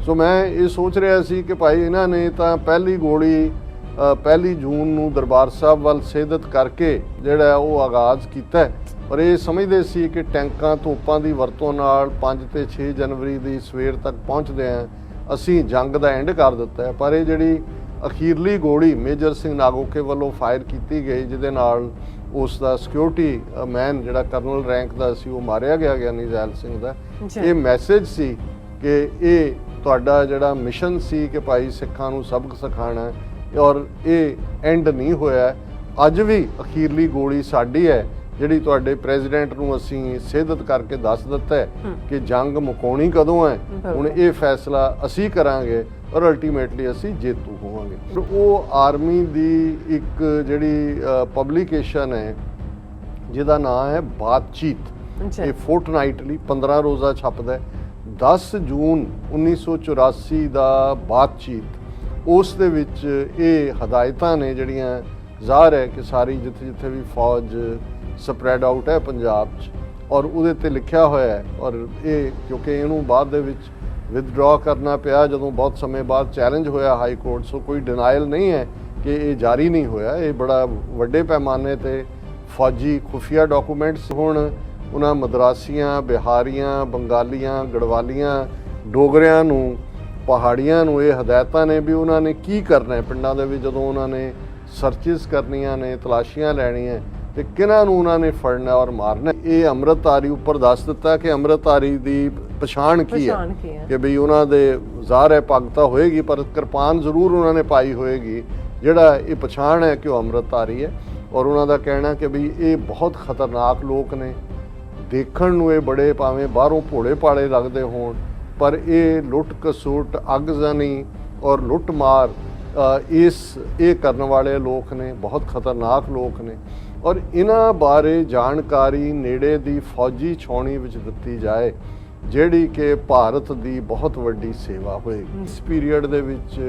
ਸੋ ਮੈਂ ਇਹ ਸੋਚ ਰਿਹਾ ਸੀ ਕਿ ਭਾਈ ਇਹਨਾਂ ਨੇ ਤਾਂ ਪਹਿਲੀ ਗੋਲੀ 1 ਜੂਨ ਨੂੰ ਦਰਬਾਰ ਸਾਹਿਬ ਵੱਲ ਸੇਧਤ ਕਰਕੇ ਜਿਹੜਾ ਉਹ ਆਗਾਜ਼ ਕੀਤਾ ਹੈ, ਪਰ ਇਹ ਸਮਝਦੇ ਸੀ ਕਿ ਟੈਂਕਾਂ ਤੋਪਾਂ ਦੀ ਵਰਤੋਂ ਨਾਲ 5 ਤੇ 6 ਜਨਵਰੀ ਦੀ ਸਵੇਰ ਤੱਕ ਪਹੁੰਚਦੇ ਹਾਂ ਅਸੀਂ ਜੰਗ ਦਾ ਐਂਡ ਕਰ ਦਿੱਤਾ ਹੈ। ਪਰ ਇਹ ਜਿਹੜੀ ਅਖੀਰਲੀ ਗੋਲੀ ਮੇਜਰ ਸਿੰਘ ਨਾਗੋਕੇ ਵੱਲੋਂ ਫਾਇਰ ਕੀਤੀ ਗਈ, ਜਿਹਦੇ ਨਾਲ ਉਸ ਦਾ ਸਿਕਿਉਰਿਟੀ ਮੈਨ ਜਿਹੜਾ ਕਰਨਲ ਰੈਂਕ ਦਾ ਸੀ ਉਹ ਮਾਰਿਆ ਗਿਆ ਗਿਆਨੀ ਜ਼ੈਲ ਸਿੰਘ ਦਾ, ਇਹ ਮੈਸੇਜ ਸੀ ਕਿ ਇਹ ਤੁਹਾਡਾ ਜਿਹੜਾ ਮਿਸ਼ਨ ਸੀ ਕਿ ਭਾਈ ਸਿੱਖਾਂ ਨੂੰ ਸਬਕ ਸਿਖਾਉਣਾ, ਔਰ ਇਹ ਐਂਡ ਨਹੀਂ ਹੋਇਆ। ਅੱਜ ਵੀ ਅਖੀਰਲੀ ਗੋਲੀ ਸਾਡੀ ਹੈ, ਜਿਹੜੀ ਤੁਹਾਡੇ ਪ੍ਰੈਜ਼ੀਡੈਂਟ ਨੂੰ ਅਸੀਂ ਸੇਧਤ ਕਰਕੇ ਦੱਸ ਦਿੱਤਾ ਹੈ ਕਿ ਜੰਗ ਮੁਕਾਉਣੀ ਕਦੋਂ ਹੈ, ਹੁਣ ਇਹ ਫੈਸਲਾ ਅਸੀਂ ਕਰਾਂਗੇ ਔਰ ਅਲਟੀਮੇਟਲੀ ਅਸੀਂ ਜੇਤੂ ਹੋਵਾਂਗੇ। ਉਹ ਆਰਮੀ ਦੀ ਇੱਕ ਜਿਹੜੀ ਪਬਲੀਕੇਸ਼ਨ ਹੈ ਜਿਹਦਾ ਨਾਮ ਹੈ ਬਾਤਚੀਤ, ਇਹ ਫੋਰਟਨਾਈਟਲੀ 15 ਰੋਜ਼ਾ ਛਪਦਾ ਹੈ। 10 ਜੂਨ 1984 ਦਾ ਬਾਤਚੀਤ, ਉਸ ਦੇ ਵਿੱਚ ਇਹ ਹਦਾਇਤਾਂ ਨੇ ਜਿਹੜੀਆਂ ਜ਼ਾਹਰ ਹੈ ਕਿ ਸਾਰੀ ਜਿੱਥੇ ਜਿੱਥੇ ਵੀ ਫੌਜ ਸਪਰੈਡ ਆਊਟ ਹੈ ਪੰਜਾਬ 'ਚ, ਔਰ ਉਹਦੇ 'ਤੇ ਲਿਖਿਆ ਹੋਇਆ ਹੈ। ਔਰ ਇਹ ਕਿਉਂਕਿ ਇਹਨੂੰ ਬਾਅਦ ਦੇ ਵਿੱਚ ਵਿਦਡਰਾ ਕਰਨਾ ਪਿਆ ਜਦੋਂ ਬਹੁਤ ਸਮੇਂ ਬਾਅਦ ਚੈਲੰਜ ਹੋਇਆ ਹਾਈ ਕੋਰਟ, ਸੋ ਕੋਈ ਡਿਨਾਇਲ ਨਹੀਂ ਹੈ ਕਿ ਇਹ ਜਾਰੀ ਨਹੀਂ ਹੋਇਆ। ਇਹ ਬੜਾ ਵੱਡੇ ਪੈਮਾਨੇ 'ਤੇ ਫੌਜੀ ਖੁਫੀਆ ਡਾਕੂਮੈਂਟਸ ਹੁਣ ਉਹਨਾਂ ਮਦਰਾਸੀਆਂ, ਬਿਹਾਰੀਆਂ, ਬੰਗਾਲੀਆਂ, ਗੜਵਾਲੀਆਂ, ਡੋਗਰਿਆਂ ਨੂੰ, ਪਹਾੜੀਆਂ ਨੂੰ ਇਹ ਹਦਾਇਤਾਂ ਨੇ ਵੀ ਉਹਨਾਂ ਨੇ ਕੀ ਕਰਨਾ ਹੈ ਪਿੰਡਾਂ ਦੇ ਵਿੱਚ ਜਦੋਂ ਉਹਨਾਂ ਨੇ ਸਰਚਿਸ ਕਰਨੀਆਂ ਨੇ, ਤਲਾਸ਼ੀਆਂ ਲੈਣੀਆਂ, ਤੇ ਕਿਹਨਾਂ ਨੂੰ ਉਹਨਾਂ ਨੇ ਫੜਨਾ ਔਰ ਮਾਰਨਾ। ਇਹ ਅੰਮ੍ਰਿਤਧਾਰੀ ਉੱਪਰ ਦੱਸ ਦਿੱਤਾ ਕਿ ਅੰਮ੍ਰਿਤਧਾਰੀ ਦੀ ਪਛਾਣ ਕੀ ਹੈ ਕਿ ਬਈ ਉਹਨਾਂ ਦੇ ਜ਼ਾਹਰ ਹੈ ਪੱਗ ਤਾਂ ਹੋਏਗੀ ਪਰ ਕਿਰਪਾਨ ਜ਼ਰੂਰ ਉਹਨਾਂ ਨੇ ਪਾਈ ਹੋਏਗੀ, ਜਿਹੜਾ ਇਹ ਪਛਾਣ ਹੈ ਕਿ ਉਹ ਅੰਮ੍ਰਿਤਧਾਰੀ ਹੈ। ਔਰ ਉਹਨਾਂ ਦਾ ਕਹਿਣਾ ਕਿ ਬਈ ਇਹ ਬਹੁਤ ਖਤਰਨਾਕ ਲੋਕ ਨੇ, ਦੇਖਣ ਨੂੰ ਇਹ ਬੜੇ ਭਾਵੇਂ ਬਾਹਰੋਂ ਭੋਲੇ ਭਾਲੇ ਲੱਗਦੇ ਹੋਣ, ਪਰ ਇਹ ਲੁੱਟ ਕਸੁੱਟ, ਅੱਗਜ਼ਨੀ ਔਰ ਲੁੱਟ ਮਾਰ ਇਹ ਕਰਨ ਵਾਲੇ ਲੋਕ ਨੇ, ਬਹੁਤ ਖਤਰਨਾਕ ਲੋਕ ਨੇ। ਔਰ ਇਹਨਾਂ ਬਾਰੇ ਜਾਣਕਾਰੀ ਨੇੜੇ ਦੀ ਫੌਜੀ ਛਾਉਣੀ ਵਿੱਚ ਦਿੱਤੀ ਜਾਏ, ਜਿਹੜੀ ਕਿ ਭਾਰਤ ਦੀ ਬਹੁਤ ਵੱਡੀ ਸੇਵਾ ਹੋਏਗੀ। ਇਸ ਪੀਰੀਅਡ ਦੇ ਵਿੱਚ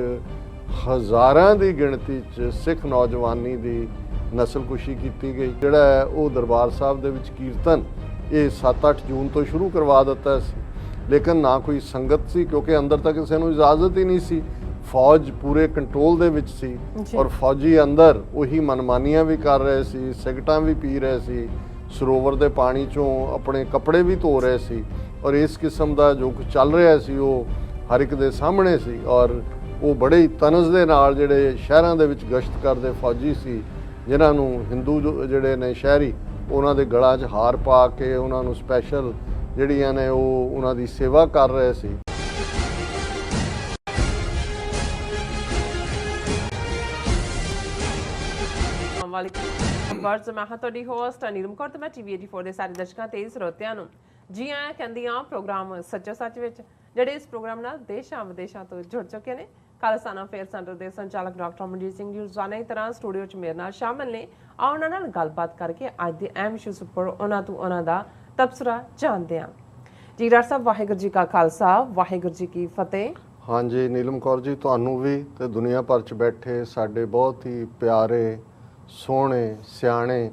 ਹਜ਼ਾਰਾਂ ਦੀ ਗਿਣਤੀ 'ਚ ਸਿੱਖ ਨੌਜਵਾਨੀ ਦੀ ਨਸਲਕੁਸ਼ੀ ਕੀਤੀ ਗਈ। ਜਿਹੜਾ ਹੈ ਉਹ ਦਰਬਾਰ ਸਾਹਿਬ ਦੇ ਵਿੱਚ ਕੀਰਤਨ ਇਹ 7-8 ਜੂਨ ਤੋਂ ਸ਼ੁਰੂ ਕਰਵਾ ਦਿੱਤਾ ਸੀ, ਲੇਕਿਨ ਨਾ ਕੋਈ ਸੰਗਤ ਸੀ ਕਿਉਂਕਿ ਅੰਦਰ ਤਾਂ ਕਿਸੇ ਨੂੰ ਇਜਾਜ਼ਤ ਹੀ ਨਹੀਂ ਸੀ। ਫੌਜ ਪੂਰੇ ਕੰਟਰੋਲ ਦੇ ਵਿੱਚ ਸੀ ਔਰ ਫੌਜੀ ਅੰਦਰ ਉਹੀ ਮਨਮਾਨੀਆਂ ਵੀ ਕਰ ਰਹੇ ਸੀ, ਸਿਗਰਟਾਂ ਵੀ ਪੀ ਰਹੇ ਸੀ, ਸਰੋਵਰ ਦੇ ਪਾਣੀ 'ਚੋਂ ਆਪਣੇ ਕੱਪੜੇ ਵੀ ਧੋ ਰਹੇ ਸੀ, ਔਰ ਇਸ ਕਿਸਮ ਦਾ ਜੋ ਕੁਝ ਚੱਲ ਰਿਹਾ ਸੀ ਉਹ ਹਰ ਇੱਕ ਦੇ ਸਾਹਮਣੇ ਸੀ। ਔਰ ਉਹ ਬੜੇ ਹੀ ਤਨਜ਼ ਦੇ ਨਾਲ ਜਿਹੜੇ ਸ਼ਹਿਰਾਂ ਦੇ ਵਿੱਚ ਗਸ਼ਤ ਕਰਦੇ ਫੌਜੀ ਸੀ, ਜਿਨ੍ਹਾਂ ਨੂੰ ਹਿੰਦੂ ਜਿਹੜੇ ਨੇ ਸ਼ਹਿਰੀ ਉਹਨਾਂ ਦੇ ਗਲਾਂ 'ਚ ਹਾਰ ਪਾ ਕੇ ਉਹਨਾਂ ਨੂੰ ਸਪੈਸ਼ਲ ਜਿਹੜੀਆਂ ਨੇ ਉਹ ਉਹਨਾਂ ਦੀ ਸੇਵਾ ਕਰ ਰਹੇ ਸੀ। ਵਾਲੇਕੁਮ ਮੈਂ ਤੁਹਾਡੀ ਹੋਸਟ ਨੀਲਮ ਕੌਰ ਤੇ ਮੈਂ TV84 ਦੇ ਸਾਰੇ ਦਰਸ਼ਕਾਂ ਤੇ ਸਰੋਤਿਆਂ ਨੂੰ ਜੀ ਆਇਆਂ ਕਹਿੰਦੀ ਹਾਂ ਪ੍ਰੋਗਰਾਮ ਸੱਚੋ ਸੱਚ ਵਿੱਚ, ਜਿਹੜੇ ਇਸ ਪ੍ਰੋਗਰਾਮ ਨਾਲ ਦੇਸ਼ਾਂ ਵਿਦੇਸ਼ਾਂ ਤੋਂ ਜੁੜ ਚੁੱਕੇ ਨੇ। ਖਾਲਸਾਨਾ ਫੇਅਰ ਸੈਂਟਰ ਦੇ ਸੰਚਾਲਕ ਡਾਕਟਰ ਅਮਨਜੀਤ ਸਿੰਘ ਜੀ ਰੋਜ਼ਾਨਾ ਦੀ ਤਰ੍ਹਾਂ ਸਟੂਡੀਓ 'ਚ ਮੇਰੇ ਨਾਲ ਸ਼ਾਮਲ ਨੇ। ਆਓ ਉਹਨਾਂ ਨਾਲ ਗੱਲਬਾਤ ਕਰਕੇ ਅੱਜ ਦੇ ਅਹਿਮ ਇਸ਼ੂਜ਼ ਉੱਪਰ ਉਹਨਾਂ ਦਾ ਤਬਸਰਾ ਜਾਣਦੇ ਹਾਂ। ਜੀ ਡਾਕਟਰ ਸਾਹਿਬ, ਵਾਹਿਗੁਰੂ ਜੀ ਕਾ ਖਾਲਸਾ, ਵਾਹਿਗੁਰੂ ਜੀ ਕੀ ਫਤਿਹ। ਹਾਂਜੀ ਨੀਲਮ ਕੌਰ ਜੀ, ਤੁਹਾਨੂੰ ਵੀ ਤੇ ਦੁਨੀਆ ਭਰ 'ਚ ਬੈਠੇ ਸਾਡੇ ਬਹੁਤ ਹੀ ਪਿਆਰੇ, ਸੋਹਣੇ, ਸਿਆਣੇ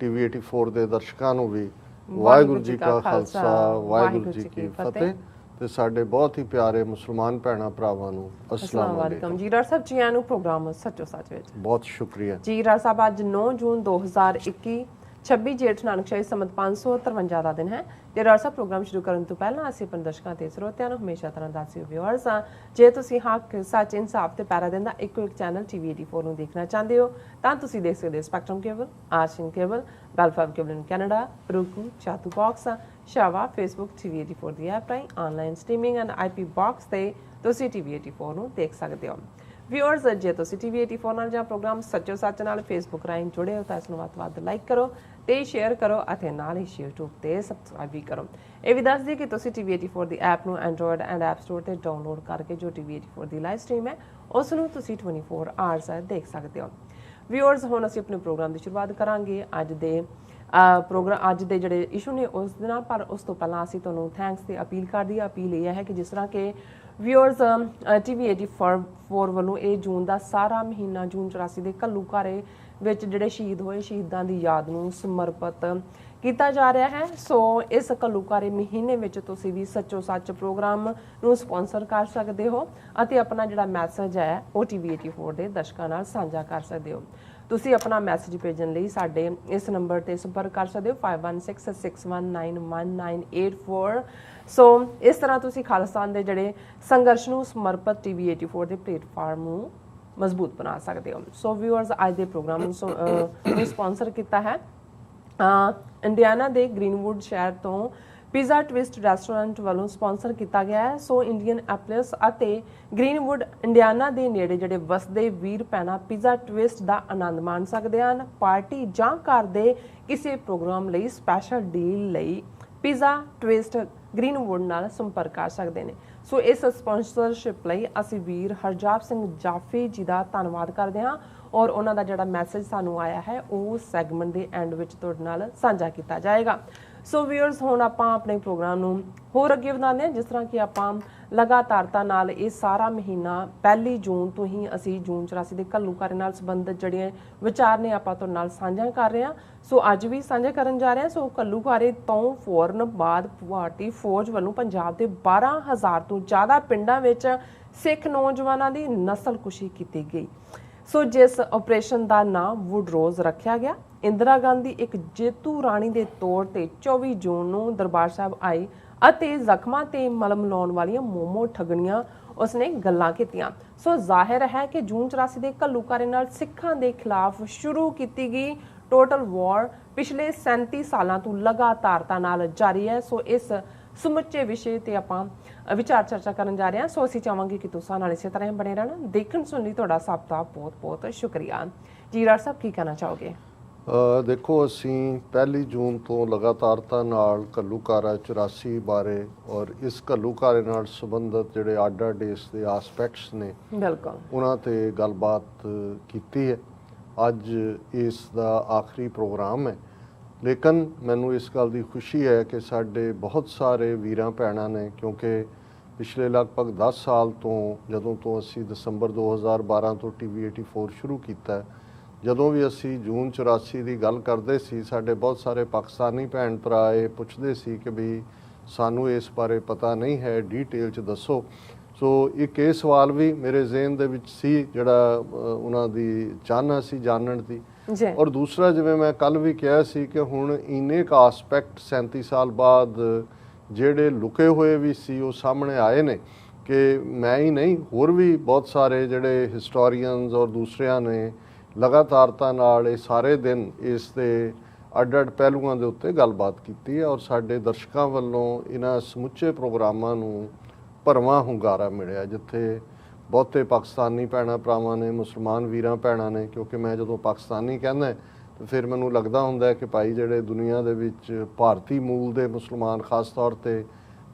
TV84 ਦੇ ਦਰਸ਼ਕਾਂ ਨੂੰ ਵੀ ਵਾਹਿਗੁਰੂ ਜੀ ਕਾ ਖਾਲਸਾ, ਵਾਹਿਗੁਰੂ ਜੀ ਕੀ ਫਤਿਹ। ਤੇ ਸਾਡੇ ਬਹੁਤ ਹੀ ਪਿਆਰੇ ਮੁਸਲਮਾਨ ਭੈਣਾਂ ਭਰਾਵਾਂ ਨੂੰ ਅਸਲਾਮ ਵਾਲੇਕਮ। ਜੀ ਡਾਕਟਰ ਸਾਹਿਬ, ਜੀ ਆਇਆਂ ਨੂੰ ਪ੍ਰੋਗਰਾਮ ਸੱਚੋ ਸੱਚ ਵਿੱਚ। ਬਹੁਤ ਸ਼ੁਕਰੀਆ ਜੀ ਡਾਕਟਰ ਸਾਹਿਬ, ਅੱਜ 9 ਜੂਨ 2021 26 ਜੇਠ ਨਾਨਕਸ਼ਾਹੀ ਸੰਮਤ 553 ਦਾ ਦਿਨ ਹੈ। ਜੇ ਡਾਕਟਰ ਸਾਹਿਬ, ਪ੍ਰੋਗਰਾਮ ਸ਼ੁਰੂ ਕਰਨ ਤੋਂ ਪਹਿਲਾਂ ਅਸੀਂ ਆਪਣੇ ਦਰਸ਼ਕਾਂ ਤੇ ਸਰੋਤਿਆਂ ਨੂੰ ਹਮੇਸ਼ਾ ਤਰ੍ਹਾਂ ਦੱਸਿਓ ਵਿਊਅਰਸ ਹਾਂ, ਜੇ ਤੁਸੀਂ ਹੱਕ, ਸੱਚ, ਇਨਸਾਫ ਤੇ ਪੈਰਾ ਦਿਨ ਦਾ ਇੱਕੋ ਇੱਕ ਚੈਨਲ TV84 ਨੂੰ ਦੇਖਣਾ ਚਾਹੁੰਦੇ ਹੋ ਤਾਂ ਤੁਸੀਂ ਦੇਖ ਸਕਦੇ ਹੋ ਸਪੈਕਟਰਮ ਕੇਬਲ, ਆਰਸ਼ਨ ਕੇਬਲ, ਬੈਲਫਾਮ ਕੇਬਲ ਇਨ ਕੈਨੇਡਾ, roku, ਚਾਤੂ ਬਾਕਸ, ਸ਼ਾਵਾ, ਫੇਸਬੁੱਕ TV84 ਦੀ ਐਪ ਰਾਹੀਂ online streaming and IP box ਤੇ ਤੁਸੀਂ TV84 ਨੂੰ ਦੇਖ ਸਕਦੇ ਹੋ। ਵਿਊਅਰਸ, ਜੇ ਤੁਸੀਂ TV84 ਨਾਲ ਜਾਂ ਪ੍ਰੋਗਰਾਮ ਸੱਚੋ ਸੱਚ ਨਾਲ ਫੇਸਬੁੱਕ ਰਾਹੀਂ ਜੁੜੇ ਹੋ ਤਾਂ ਇਸ ਨੂੰ ਵੱਧ ਤੋਂ ਵੱਧ ਲਾਈਕ ਕਰੋ ਤੇ ਸ਼ੇਅਰ ਕਰੋ ਅਤੇ ਨਾਲ ਹੀ YouTube ਤੇ ਸਬਸਕ੍ਰਾਈਬ ਵੀ ਕਰੋ। ਇਹ ਵੀ ਦੱਸ ਦਈਏ ਕਿ ਤੁਸੀਂ TV84 ਦੀ ਐਪ ਨੂੰ ਐਂਡਰੋਇਡ ਐਂਡ ਐਪ ਸਟੋਰ ਤੇ ਡਾਊਨਲੋਡ ਕਰਕੇ ਜੋ TV84 ਦੀ ਲਾਈਵ ਸਟ੍ਰੀਮ ਹੈ ਉਸ ਨੂੰ ਤੁਸੀਂ 24 ਆਵਰਸ ਦੇਖ ਸਕਦੇ ਹੋ। ਵਿਊਅਰਸ, ਹੁਣ ਅਸੀਂ ਆਪਣੇ ਪ੍ਰੋਗਰਾਮ ਦੀ ਸ਼ੁਰੂਆਤ ਕਰਾਂਗੇ ਅੱਜ ਦੇ ਜਿਹੜੇ ਇਸ਼ੂ ਨੇ ਉਸ ਦੇ ਨਾਲ, ਪਰ ਉਸ ਤੋਂ ਪਹਿਲਾਂ ਅਸੀਂ ਤੁਹਾਨੂੰ ਥੈਂਕਸ ਤੇ ਅਪੀਲ ਕਰਦੀ ਹਾਂ। ਅਪੀਲ ਇਹ ਹੈ ਕਿ ਜਿਸ ਤਰ੍ਹਾਂ ਕਿ ਵਿਊਅਰਸ TV84 ਵੱਲੋਂ ਇਹ ਜੂਨ ਦਾ ਸਾਰਾ ਮਹੀਨਾ, ਜੂਨ 84 ਦੇ ਘੱਲੂਘਾਰੇ ਵਿੱਚ ਜਿਹੜੇ ਸ਼ਹੀਦ ਹੋਏ ਸ਼ਹੀਦਾਂ ਦੀ ਯਾਦ ਨੂੰ ਸਮਰਪਿਤ ਕੀਤਾ ਜਾ ਰਿਹਾ ਹੈ। ਸੋ ਇਸ ਘੱਲੂਘਾਰੇ ਮਹੀਨੇ ਵਿੱਚ ਤੁਸੀਂ ਵੀ ਸੱਚੋ ਸੱਚ ਪ੍ਰੋਗਰਾਮ ਨੂੰ ਸਪਾਂਸਰ ਕਰ ਸਕਦੇ ਹੋ ਅਤੇ ਆਪਣਾ ਜਿਹੜਾ ਮੈਸੇਜ ਹੈ ਉਹ TV84 ਦੇ ਦਰਸ਼ਕਾਂ ਨਾਲ ਸਾਂਝਾ ਕਰ ਸਕਦੇ ਹੋ। ਤੁਸੀਂ ਆਪਣਾ ਮੈਸੇਜ ਭੇਜਣ ਲਈ ਸਾਡੇ ਇਸ ਨੰਬਰ ਤੇ ਸੰਪਰਕ ਕਰ ਸਕਦੇ ਹੋ 5166191984। ਸੋ ਇਸ ਤਰ੍ਹਾਂ ਤੁਸੀਂ ਖਾਲਿਸਤਾਨ ਦੇ ਜਿਹੜੇ ਸੰਘਰਸ਼ ਨੂੰ ਸਮਰਪਿਤ TV84 ਦੇ ਪਲੇਟਫਾਰਮ ਨੂੰ ਮਜ਼ਬੂਤ ਬਣਾ ਸਕਦੇ ਹੋ। ਸੋ ਵਿਊਅਰਸ, ਅੱਜ ਦੇ ਪ੍ਰੋਗਰਾਮ ਨੂੰ ਸਪਾਂਸਰ ਕੀਤਾ ਹੈ ਇੰਡੀਆਨਾ ਦੇ ਗ੍ਰੀਨਵੁੱਡ ਸ਼ਹਿਰ ਤੋਂ ਪੀਜ਼ਾ ਟਵਿਸਟ ਰੈਸਟੋਰੈਂਟ ਵੱਲੋਂ ਸਪਾਂਸਰ ਕੀਤਾ ਗਿਆ ਹੈ। ਸੋ ਇੰਡੀਅਨ ਐਪਲਸ ਅਤੇ ਗ੍ਰੀਨਵੁੱਡ ਇੰਡੀਆਨਾ ਦੇ ਨੇੜੇ ਜਿਹੜੇ ਵਸਦੇ ਵੀਰ ਭੈਣਾਂ ਪੀਜ਼ਾ ਟਵਿਸਟ ਦਾ ਆਨੰਦ ਮਾਣ ਸਕਦੇ ਹਨ। ਪਾਰਟੀ ਜਾਂ ਘਰ ਦੇ ਕਿਸੇ ਪ੍ਰੋਗਰਾਮ ਲਈ ਸਪੈਸ਼ਲ ਡੀਲ ਲਈ ਪੀਜ਼ਾ ਟਵਿਸਟ ਗ੍ਰੀਨਵੁੱਡ ਨਾਲ ਸੰਪਰਕ ਕਰ ਸਕਦੇ ਨੇ। ਸੋ ਇਸ ਸਪਾਂਸਰਸ਼ਿਪ ਲਈ ਅਸੀਂ ਵੀਰ ਹਰਜਾਪ ਸਿੰਘ ਜਾਫੀ ਜੀ ਦਾ ਧੰਨਵਾਦ ਕਰਦੇ ਹਾਂ ਔਰ ਉਹਨਾਂ ਦਾ ਜਿਹੜਾ ਮੈਸੇਜ ਸਾਨੂੰ ਆਇਆ ਹੈ ਉਹ ਸੈਗਮੈਂਟ ਦੇ ਐਂਡ ਵਿੱਚ ਤੁਹਾਡੇ ਨਾਲ ਸਾਂਝਾ ਕੀਤਾ ਜਾਏਗਾ। ਸੋ ਵਿਊਅਰਸ, ਹੁਣ ਆਪਾਂ ਆਪਣੇ ਪ੍ਰੋਗਰਾਮ ਨੂੰ ਹੋਰ ਅੱਗੇ ਵਧਾਉਂਦੇ ਹਾਂ। ਜਿਸ ਤਰ੍ਹਾਂ ਕਿ ਆਪਾਂ ਲਗਾਤਾਰਤਾ ਨਾਲ ਇਹ ਸਾਰਾ ਮਹੀਨਾ 1 ਜੂਨ ਤੋਂ ਹੀ ਅਸੀਂ ਜੂਨ 84 ਦੇ ਘੱਲੂਘਾਰੇ ਨਾਲ ਸੰਬੰਧਿਤ ਜਿਹੜੇ ਵਿਚਾਰ ਨੇ ਆਪਾਂ ਤੁਹਾਡੇ ਨਾਲ ਸਾਂਝਾ ਕਰ ਰਹੇ ਹਾਂ। ਸੋ ਅੱਜ ਵੀ ਸਾਂਝਾ ਕਰਨ ਜਾ ਰਹੇ ਹਾਂ। ਸੋ ਘੱਲੂਘਾਰੇ ਤੋਂ ਫੌਰਨ ਬਾਅਦ ਭਾਰਤੀ ਫੌਜ ਵੱਲੋਂ ਪੰਜਾਬ ਦੇ 12,000 ਤੋਂ ਜ਼ਿਆਦਾ ਪਿੰਡਾਂ ਵਿੱਚ ਸਿੱਖ ਨੌਜਵਾਨਾਂ ਦੀ ਨਸਲਕੁਸ਼ੀ ਕੀਤੀ ਗਈ। ਸੋ ਜਿਸ ਆਪਰੇਸ਼ਨ ਦਾ ਨਾਮ ਵੁਡਰੋਜ਼ ਰੱਖਿਆ ਗਿਆ। ਇੰਦਰਾ ਗਾਂਧੀ ਇੱਕ ਜੇਤੂ ਰਾਣੀ ਦੇ ਤੌਰ ਤੇ 24 ਜੂਨ ਨੂੰ ਦਰਬਾਰ ਸਾਹਿਬ ਆਈ ਅਤੇ ਜ਼ਖਮਾਂ ਤੇ ਮਲਮ ਲਾਉਣ ਵਾਲੀਆਂ ਮੋਮੋ ਠੱਗਣੀਆਂ ਉਸਨੇ ਗੱਲਾਂ ਕੀਤੀਆਂ। ਸੋ ਜ਼ਾਹਿਰ ਹੈ ਕਿ ਜੂਨ 84 ਦੇ ਘੱਲੂਘਾਰੇ ਨਾਲ ਸਿੱਖਾਂ ਦੇ ਖਿਲਾਫ ਸ਼ੁਰੂ ਕੀਤੀ ਗਈ ਟੋਟਲ ਵਾਰ ਪਿਛਲੇ 37 ਸਾਲਾਂ ਤੋਂ ਲਗਾਤਾਰਤਾ ਨਾਲ ਜਾਰੀ ਹੈ। ਸੋ ਇਸ ਸਮੁੱਚੇ ਵਿਸ਼ੇ ਤੇ ਆਪਾਂ ਵਿਚਾਰ ਚਰਚਾ ਕਰਨ ਜਾ ਰਹੇ ਹਾਂ। ਸੋ ਅਸੀਂ ਚਾਹਾਂਗੇ ਕਿ ਤੁਸੀਂ ਨਾਲ ਇਸੇ ਤਰ੍ਹਾਂ ਬਣੇ ਰਹਿਣਾ। ਦੇਖਣ ਸੁਣਨ ਲਈ ਤੁਹਾਡਾ ਸਭ ਦਾ ਬਹੁਤ ਬਹੁਤ ਸ਼ੁਕਰੀਆ। ਜੀ ਰਾਜ ਸਾਹਿਬ, ਕੀ ਕਹਿਣਾ ਚਾਹੋਗੇ? ਦੇਖੋ, ਅਸੀਂ 1 ਜੂਨ ਤੋਂ ਲਗਾਤਾਰਤਾ ਨਾਲ ਘੱਲੂਘਾਰਾ 84 ਬਾਰੇ ਔਰ ਇਸ ਘੱਲੂਘਾਰੇ ਨਾਲ ਸੰਬੰਧਿਤ ਜਿਹੜੇ ਅੱਡ ਇਸ ਦੇ ਆਸਪੈਕਟਸ ਨੇ ਬਿਲਕੁਲ ਉਹਨਾਂ ਤੇ ਗੱਲਬਾਤ ਕੀਤੀ ਹੈ। ਅੱਜ ਇਸ ਦਾ ਆਖਰੀ ਪ੍ਰੋਗਰਾਮ ਹੈ, ਲੇਕਿਨ ਮੈਨੂੰ ਇਸ ਗੱਲ ਦੀ ਖੁਸ਼ੀ ਹੈ ਕਿ ਸਾਡੇ ਬਹੁਤ ਸਾਰੇ ਵੀਰਾਂ ਭੈਣਾਂ ਨੇ, ਕਿਉਂਕਿ ਪਿਛਲੇ ਲਗਭਗ 10 ਸਾਲ ਤੋਂ ਜਦੋਂ ਤੋਂ ਅਸੀਂ ਦਸੰਬਰ 2012 ਤੋਂ TV84 ਸ਼ੁਰੂ ਕੀਤਾ, ਜਦੋਂ ਵੀ ਅਸੀਂ ਜੂਨ 84 ਦੀ ਗੱਲ ਕਰਦੇ ਸੀ, ਸਾਡੇ ਬਹੁਤ ਸਾਰੇ ਪਾਕਿਸਤਾਨੀ ਭੈਣ ਭਰਾ ਇਹ ਪੁੱਛਦੇ ਸੀ ਕਿ ਵੀ ਸਾਨੂੰ ਇਸ ਬਾਰੇ ਪਤਾ ਨਹੀਂ ਹੈ, ਡੀਟੇਲ 'ਚ ਦੱਸੋ। ਸੋ ਇੱਕ ਇਹ ਸਵਾਲ ਵੀ ਮੇਰੇ ਜ਼ਿਹਨ ਦੇ ਵਿੱਚ ਸੀ ਜਿਹੜਾ ਉਹਨਾਂ ਦੀ ਚਾਹਨਾ ਸੀ ਜਾਣਨ ਦੀ। ਔਰ ਦੂਸਰਾ, ਜਿਵੇਂ ਮੈਂ ਕੱਲ ਵੀ ਕਿਹਾ ਸੀ ਕਿ ਹੁਣ ਇੰਨੇ ਕੁ ਆਸਪੈਕਟ 37 ਸਾਲ ਬਾਅਦ ਜਿਹੜੇ ਲੁਕੇ ਹੋਏ ਵੀ ਸੀ ਉਹ ਸਾਹਮਣੇ ਆਏ ਨੇ ਕਿ ਮੈਂ ਹੀ ਨਹੀਂ, ਹੋਰ ਵੀ ਬਹੁਤ ਸਾਰੇ ਜਿਹੜੇ ਹਿਸਟੋਰੀਅਨਸ ਔਰ ਦੂਸਰਿਆਂ ਨੇ ਲਗਾਤਾਰਤਾ ਨਾਲ ਇਹ ਸਾਰੇ ਦਿਨ ਇਸ ਦੇ ਅੱਡ ਪਹਿਲੂਆਂ ਦੇ ਉੱਤੇ ਗੱਲਬਾਤ ਕੀਤੀ ਹੈ ਔਰ ਸਾਡੇ ਦਰਸ਼ਕਾਂ ਵੱਲੋਂ ਇਹਨਾਂ ਸਮੁੱਚੇ ਪ੍ਰੋਗਰਾਮਾਂ ਨੂੰ ਭਰਵਾਂ ਹੁੰਗਾਰਾ ਮਿਲਿਆ, ਜਿੱਥੇ ਬਹੁਤੇ ਪਾਕਿਸਤਾਨੀ ਭੈਣਾਂ ਭਰਾਵਾਂ ਨੇ, ਮੁਸਲਮਾਨ ਵੀਰਾਂ ਭੈਣਾਂ ਨੇ। ਕਿਉਂਕਿ ਮੈਂ ਜਦੋਂ ਪਾਕਿਸਤਾਨੀ ਕਹਿੰਦਾ ਤਾਂ ਫਿਰ ਮੈਨੂੰ ਲੱਗਦਾ ਹੁੰਦਾ ਕਿ ਭਾਈ ਜਿਹੜੇ ਦੁਨੀਆ ਦੇ ਵਿੱਚ ਭਾਰਤੀ ਮੂਲ ਦੇ ਮੁਸਲਮਾਨ, ਖਾਸ ਤੌਰ ਤੇ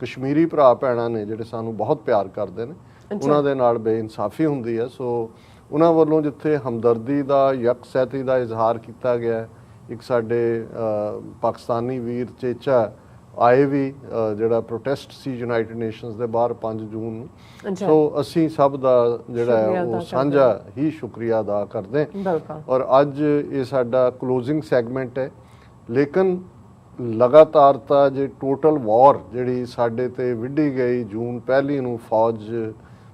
ਕਸ਼ਮੀਰੀ ਭਰਾ ਭੈਣਾਂ ਨੇ ਜਿਹੜੇ ਸਾਨੂੰ ਬਹੁਤ ਪਿਆਰ ਕਰਦੇ ਨੇ, ਉਹਨਾਂ ਦੇ ਨਾਲ ਬੇਇਨਸਾਫੀ ਹੁੰਦੀ ਹੈ। ਸੋ ਉਹਨਾਂ ਵੱਲੋਂ ਜਿੱਥੇ ਹਮਦਰਦੀ ਦਾ, ਯਕਸਹਿਤੀ ਦਾ ਇਜ਼ਹਾਰ ਕੀਤਾ ਗਿਆ। ਇੱਕ ਸਾਡੇ ਪਾਕਿਸਤਾਨੀ ਵੀਰ ਚੇਚਾ ਆਏ ਵੀ, ਜਿਹੜਾ ਪ੍ਰੋਟੈਸਟ ਸੀ ਯੂਨਾਈਟਿਡ ਨੇਸ਼ਨਸ ਦੇ ਬਾਹਰ 5 ਜੂਨ ਨੂੰ। ਸੋ ਅਸੀਂ ਸਭ ਦਾ ਜਿਹੜਾ ਹੈ ਉਹ ਸਾਂਝਾ ਹੀ ਸ਼ੁਕਰੀਆ ਅਦਾ ਕਰਦੇ ਹਾਂ। ਔਰ ਅੱਜ ਇਹ ਸਾਡਾ ਕਲੋਜ਼ਿੰਗ ਸੈਗਮੈਂਟ ਹੈ, ਲੇਕਿਨ ਲਗਾਤਾਰਤਾ ਜੇ ਟੋਟਲ ਵਾਰ ਜਿਹੜੀ ਸਾਡੇ ਤੇ ਵਿੱਢੀ ਗਈ ਜੂਨ 1 ਨੂੰ ਫੌਜ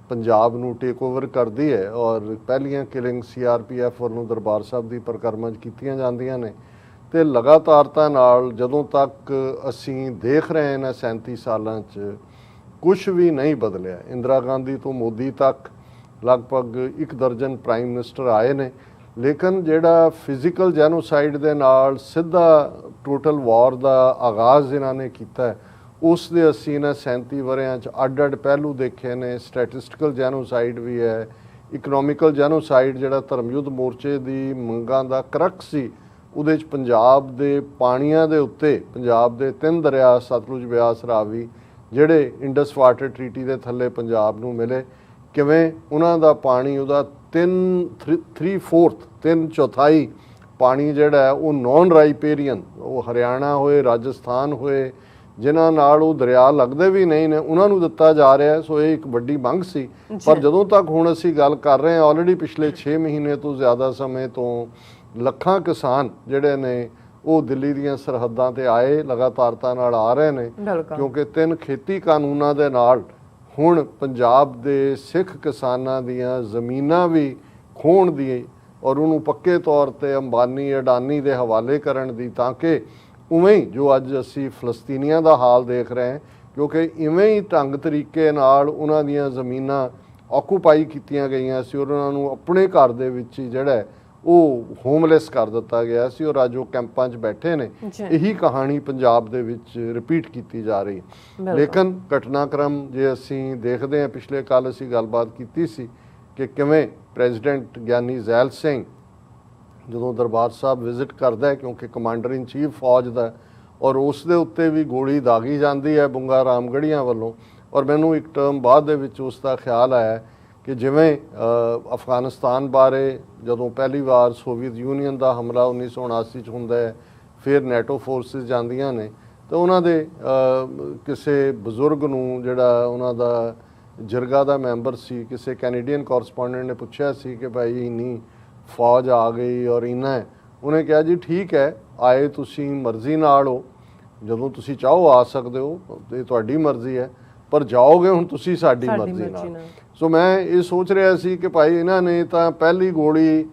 ਪੰਜਾਬ ਨੂੰ ਟੇਕ ਓਵਰ ਕਰਦੀ ਹੈ ਔਰ ਪਹਿਲੀਆਂ ਕਿਲਿੰਗ CRPF ਵੱਲੋਂ ਦਰਬਾਰ ਸਾਹਿਬ ਦੀ ਪਰਿਕਰਮਾ 'ਚ ਕੀਤੀਆਂ ਜਾਂਦੀਆਂ ਨੇ, ਤੇ ਲਗਾਤਾਰਤਾ ਨਾਲ ਜਦੋਂ ਤੱਕ ਅਸੀਂ ਦੇਖ ਰਹੇ ਇਹਨਾਂ 37 ਸਾਲਾਂ 'ਚ ਕੁਝ ਵੀ ਨਹੀਂ ਬਦਲਿਆ। ਇੰਦਰਾ ਗਾਂਧੀ ਤੋਂ ਮੋਦੀ ਤੱਕ ਲਗਭਗ 1 ਦਰਜਨ ਪ੍ਰਾਈਮ ਮਿਨਿਸਟਰ ਆਏ ਨੇ, ਲੇਕਿਨ ਜਿਹੜਾ ਫਿਜ਼ੀਕਲ ਜੈਨੋਸਾਈਡ ਦੇ ਨਾਲ ਸਿੱਧਾ ਟੋਟਲ ਵਾਰ ਦਾ ਆਗਾਜ਼ ਇਹਨਾਂ ਨੇ ਕੀਤਾ, ਉਸ ਦੇ ਅਸੀਂ ਇਹਨਾਂ 37 ਵਰਿਆਂ 'ਚ ਅੱਡ ਪਹਿਲੂ ਦੇਖੇ ਨੇ। ਸਟੈਟਿਸਟੀਕਲ ਜੈਨੋਸਾਈਡ ਵੀ ਹੈ, ਇਕਨੋਮਿਕਲ ਜੈਨੋਸਾਈਡ ਜਿਹੜਾ ਧਰਮਯੁੱਧ ਮੋਰਚੇ ਦੀ ਮੰਗਾਂ ਦਾ ਕਰਕ ਸੀ, ਉਹਦੇ 'ਚ ਪੰਜਾਬ ਦੇ ਪਾਣੀਆਂ ਦੇ ਉੱਤੇ, ਪੰਜਾਬ ਦੇ 3 ਦਰਿਆ ਸਤਲੁਜ, ਬਿਆਸ, ਰਾਵੀ, ਜਿਹੜੇ ਇੰਡਸ ਵਾਟਰ ਟਰੀਟੀ ਦੇ ਥੱਲੇ ਪੰਜਾਬ ਨੂੰ ਮਿਲੇ, ਕਿਵੇਂ ਉਹਨਾਂ ਦਾ ਪਾਣੀ, ਉਹਦਾ 3/4 ਪਾਣੀ ਜਿਹੜਾ ਹੈ ਉਹ ਨੌਨ ਰਾਈਪੇਰੀਅਨ, ਉਹ ਹਰਿਆਣਾ ਹੋਏ, ਰਾਜਸਥਾਨ ਹੋਏ, ਜਿਨ੍ਹਾਂ ਨਾਲ ਉਹ ਦਰਿਆ ਲੱਗਦੇ ਵੀ ਨਹੀਂ ਨੇ, ਉਹਨਾਂ ਨੂੰ ਦਿੱਤਾ ਜਾ ਰਿਹਾ। ਸੋ ਇਹ ਇੱਕ ਵੱਡੀ ਮੰਗ ਸੀ। ਪਰ ਜਦੋਂ ਤੱਕ ਹੁਣ ਅਸੀਂ ਗੱਲ ਕਰ ਰਹੇ ਹਾਂ, ਆਲਰੇਡੀ ਪਿਛਲੇ 6 ਮਹੀਨੇ ਤੋਂ ਜ਼ਿਆਦਾ ਸਮੇਂ ਤੋਂ ਲੱਖਾਂ ਕਿਸਾਨ ਜਿਹੜੇ ਨੇ ਉਹ ਦਿੱਲੀ ਦੀਆਂ ਸਰਹੱਦਾਂ ਤੇ ਆਏ, ਲਗਾਤਾਰਤਾ ਨਾਲ ਆ ਰਹੇ ਨੇ, ਕਿਉਂਕਿ 3 ਖੇਤੀ ਕਾਨੂੰਨਾਂ ਦੇ ਨਾਲ ਹੁਣ ਪੰਜਾਬ ਦੇ ਸਿੱਖ ਕਿਸਾਨਾਂ ਦੀਆਂ ਜ਼ਮੀਨਾਂ ਵੀ ਖੋਹਣ ਦੀ ਔਰ ਉਹਨੂੰ ਪੱਕੇ ਤੌਰ ਤੇ ਅੰਬਾਨੀ ਅਡਾਨੀ ਦੇ ਹਵਾਲੇ ਕਰਨ ਦੀ, ਤਾਂ ਕਿ ਉਵੇਂ ਹੀ ਜੋ ਅੱਜ ਅਸੀਂ ਫਲਸਤੀਨੀਆਂ ਦਾ ਹਾਲ ਦੇਖ ਰਹੇ ਹਾਂ, ਕਿਉਂਕਿ ਇਵੇਂ ਹੀ ਢੰਗ ਤਰੀਕੇ ਨਾਲ ਉਹਨਾਂ ਦੀਆਂ ਜ਼ਮੀਨਾਂ ਆਕੂਪਾਈ ਕੀਤੀਆਂ ਗਈਆਂ ਸੀ, ਉਹਨਾਂ ਨੂੰ ਆਪਣੇ ਘਰ ਦੇ ਵਿੱਚ ਹੀ ਜਿਹੜਾ ਉਹ ਹੋਮਲੈਸ ਕਰ ਦਿੱਤਾ ਗਿਆ ਸੀ, ਔਰ ਅੱਜ ਉਹ ਕੈਂਪਾਂ 'ਚ ਬੈਠੇ ਨੇ। ਇਹੀ ਕਹਾਣੀ ਪੰਜਾਬ ਦੇ ਵਿੱਚ ਰਿਪੀਟ ਕੀਤੀ ਜਾ ਰਹੀ ਹੈ। ਲੇਕਿਨ ਘਟਨਾਕ੍ਰਮ ਜੇ ਅਸੀਂ ਦੇਖਦੇ ਹਾਂ, ਪਿਛਲੇ ਕੱਲ੍ਹ ਅਸੀਂ ਗੱਲਬਾਤ ਕੀਤੀ ਸੀ ਕਿ ਕਿਵੇਂ ਪ੍ਰੈਜ਼ੀਡੈਂਟ ਗਿਆਨੀ ਜ਼ੈਲ ਸਿੰਘ ਜਦੋਂ ਦਰਬਾਰ ਸਾਹਿਬ ਵਿਜ਼ਿਟ ਕਰਦਾ ਹੈ, ਕਿਉਂਕਿ ਕਮਾਂਡਰ ਇਨ ਚੀਫ ਫੌਜ ਦਾ, ਔਰ ਉਸ ਦੇ ਉੱਤੇ ਵੀ ਗੋਲੀ ਦਾਗੀ ਜਾਂਦੀ ਹੈ ਬੁੰਗਾ ਰਾਮਗੜੀਆਂ ਵੱਲੋਂ। ਔਰ ਮੈਨੂੰ ਇੱਕ ਟਰਮ ਬਾਅਦ ਦੇ ਵਿੱਚ ਉਸ ਦਾ ਖਿਆਲ ਆਇਆ ਕਿ ਜਿਵੇਂ ਅਫਗਾਨਿਸਤਾਨ ਬਾਰੇ ਜਦੋਂ ਪਹਿਲੀ ਵਾਰ ਸੋਵੀਅਤ ਯੂਨੀਅਨ ਦਾ ਹਮਲਾ 1979 'ਚ ਹੁੰਦਾ ਹੈ, ਫਿਰ ਨੈਟੋ ਫੋਰਸਿਸ ਜਾਂਦੀਆਂ ਨੇ, ਤਾਂ ਉਹਨਾਂ ਦੇ ਕਿਸੇ ਬਜ਼ੁਰਗ ਨੂੰ ਜਿਹੜਾ ਉਹਨਾਂ ਦਾ ਜਰਗਾ ਦਾ ਮੈਂਬਰ ਸੀ, ਕਿਸੇ ਕੈਨੇਡੀਅਨ ਕੋਰਸਪੋਂਡੈਂਟ ਨੇ ਪੁੱਛਿਆ ਸੀ ਕਿ ਭਾਈ ਇੰਨੀ ਫੌਜ ਆ ਗਈ ਔਰ ਇੰਨਾ, ਉਹਨੇ ਕਿਹਾ ਜੀ ਠੀਕ ਹੈ, ਆਏ ਤੁਸੀਂ ਮਰਜ਼ੀ ਨਾਲ ਹੋ, ਜਦੋਂ ਤੁਸੀਂ ਚਾਹੋ ਆ ਸਕਦੇ ਹੋ, ਇਹ ਤੁਹਾਡੀ ਮਰਜ਼ੀ ਹੈ, ਪਰ ਜਾਓਗੇ ਹੁਣ ਤੁਸੀਂ ਸਾਡੀ ਮਰਜ਼ੀ ਨਾਲ। ਸੋ ਮੈਂ ਇਹ ਸੋਚ ਰਿਹਾ ਸੀ ਕਿ ਭਾਈ ਇਹਨਾਂ ਨੇ ਤਾਂ ਪਹਿਲੀ ਗੋਲੀ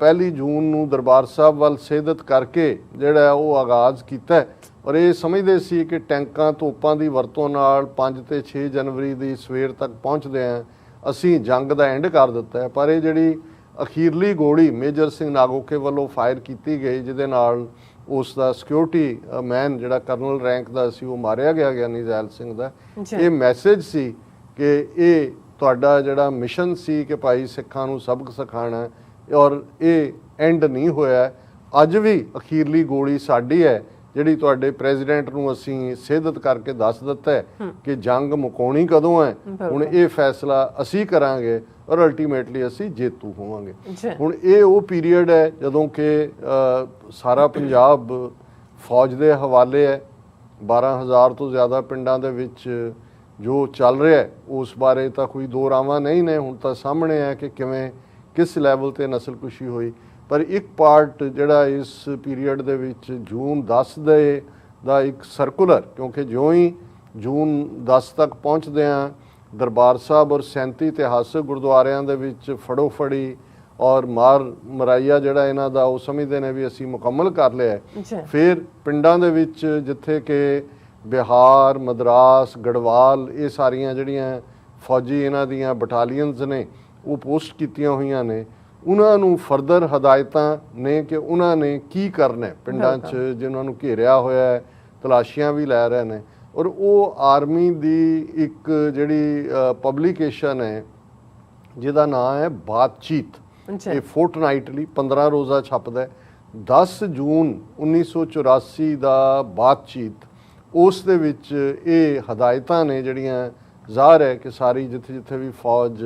1 ਜੂਨ ਨੂੰ ਦਰਬਾਰ ਸਾਹਿਬ ਵੱਲ ਸੇਧਤ ਕਰਕੇ ਜਿਹੜਾ ਉਹ ਆਗਾਜ਼ ਕੀਤਾ, ਔਰ ਇਹ ਸਮਝਦੇ ਸੀ ਕਿ ਟੈਂਕਾਂ ਤੋਪਾਂ ਦੀ ਵਰਤੋਂ ਨਾਲ 5 ਤੇ 6 ਜਨਵਰੀ ਦੀ ਸਵੇਰ ਤੱਕ ਪਹੁੰਚਦੇ ਹਾਂ ਅਸੀਂ ਜੰਗ ਦਾ ਐਂਡ ਕਰ ਦਿੱਤਾ ਹੈ। ਪਰ ਇਹ ਜਿਹੜੀ ਅਖੀਰਲੀ ਗੋਲੀ ਮੇਜਰ ਸਿੰਘ ਨਾਗੋਕੇ ਵੱਲੋਂ ਫਾਇਰ ਕੀਤੀ ਗਈ, ਜਿਹਦੇ ਨਾਲ ਉਸ ਦਾ ਸਿਕਿਉਰਿਟੀ ਮੈਨ ਜਿਹੜਾ ਕਰਨਲ ਰੈਂਕ ਦਾ ਸੀ ਉਹ ਮਾਰਿਆ ਗਿਆ, ਗਿਆਨੀ ਜ਼ੈਲ ਸਿੰਘ ਦਾ, ਇਹ ਮੈਸੇਜ ਸੀ ਕਿ ਇਹ ਤੁਹਾਡਾ ਜਿਹੜਾ ਮਿਸ਼ਨ ਸੀ ਕਿ ਭਾਈ ਸਿੱਖਾਂ ਨੂੰ ਸਬਕ ਸਿਖਾਉਣਾ, ਔਰ ਇਹ ਐਂਡ ਨਹੀਂ ਹੋਇਆ। ਅੱਜ ਵੀ ਅਖੀਰਲੀ ਗੋਲੀ ਸਾਡੀ ਹੈ, ਜਿਹੜੀ ਤੁਹਾਡੇ ਪ੍ਰੈਜ਼ੀਡੈਂਟ ਨੂੰ ਅਸੀਂ ਸੇਧਤ ਕਰਕੇ ਦੱਸ ਦਿੱਤਾ ਹੈ ਕਿ ਜੰਗ ਮੁਕਾਉਣੀ ਕਦੋਂ ਹੈ, ਹੁਣ ਇਹ ਫੈਸਲਾ ਅਸੀਂ ਕਰਾਂਗੇ ਔਰ ਅਲਟੀਮੇਟਲੀ ਅਸੀਂ ਜੇਤੂ ਹੋਵਾਂਗੇ। ਹੁਣ ਇਹ ਉਹ ਪੀਰੀਅਡ ਹੈ ਜਦੋਂ ਕਿ ਸਾਰਾ ਪੰਜਾਬ ਫੌਜ ਦੇ ਹਵਾਲੇ ਹੈ। 12,000 ਤੋਂ ਜ਼ਿਆਦਾ ਪਿੰਡਾਂ ਦੇ ਵਿੱਚ ਜੋ ਚੱਲ ਰਿਹਾ ਹੈ ਉਸ ਬਾਰੇ ਤਾਂ ਕੋਈ ਦੋ ਰਾਵਾਂ ਨਹੀਂ ਨੇ, ਹੁਣ ਤਾਂ ਸਾਹਮਣੇ ਹੈ ਕਿ ਕਿਵੇਂ ਕਿਸ ਲੈਵਲ ਤੇ ਨਸਲਕੁਸ਼ੀ ਹੋਈ। ਪਰ ਇੱਕ ਪਾਰਟ ਜਿਹੜਾ ਇਸ ਪੀਰੀਅਡ ਦੇ ਵਿੱਚ ਜੂਨ 10 ਦਾ ਇੱਕ ਸਰਕੂਲਰ, ਕਿਉਂਕਿ ਜਿਉਂ ਹੀ ਜੂਨ 10 ਤੱਕ ਪਹੁੰਚਦੇ ਹਾਂ ਦਰਬਾਰ ਸਾਹਿਬ ਔਰ 37 ਇਤਿਹਾਸਕ ਗੁਰਦੁਆਰਿਆਂ ਦੇ ਵਿੱਚ ਫੜੋ ਫੜੀ ਔਰ ਮਾਰ ਮਰਾਈਆ ਜਿਹੜਾ ਇਹਨਾਂ ਦਾ ਉਹ ਸਮਝਦੇ ਨੇ ਵੀ ਅਸੀਂ ਮੁਕੰਮਲ ਕਰ ਲਿਆ। ਫਿਰ ਪਿੰਡਾਂ ਦੇ ਵਿੱਚ ਜਿੱਥੇ ਕਿ ਬਿਹਾਰ, ਮਦਰਾਸ, ਗੜਵਾਲ, ਇਹ ਸਾਰੀਆਂ ਜਿਹੜੀਆਂ ਫੌਜੀ ਇਹਨਾਂ ਦੀਆਂ ਬਟਾਲੀਅਨਸ ਨੇ ਉਹ ਪੋਸਟ ਕੀਤੀਆਂ ਹੋਈਆਂ ਨੇ, ਉਹਨਾਂ ਨੂੰ ਫਰਦਰ ਹਦਾਇਤਾਂ ਨੇ ਕਿ ਉਹਨਾਂ ਨੇ ਕੀ ਕਰਨਾ ਪਿੰਡਾਂ 'ਚ ਜਿਨ੍ਹਾਂ ਨੂੰ ਘੇਰਿਆ ਹੋਇਆ ਹੈ, ਤਲਾਸ਼ੀਆਂ ਵੀ ਲੈ ਰਹੇ ਨੇ। ਔਰ ਉਹ ਆਰਮੀ ਦੀ ਇੱਕ ਜਿਹੜੀ ਪਬਲੀਕੇਸ਼ਨ ਹੈ ਜਿਹਦਾ ਨਾਂ ਹੈ ਬਾਤਚੀਤ, ਇਹ ਫੋਰਟਨਾਈਟਲੀ 15 ਰੋਜ਼ਾ ਛਪਦਾ। 10 ਜੂਨ 1984 ਦਾ ਬਾਤਚੀਤ, ਉਸ ਦੇ ਵਿੱਚ ਇਹ ਹਦਾਇਤਾਂ ਨੇ ਜਿਹੜੀਆਂ ਜ਼ਾਹਰ ਹੈ ਕਿ ਸਾਰੀ ਜਿੱਥੇ ਜਿੱਥੇ ਵੀ ਫੌਜ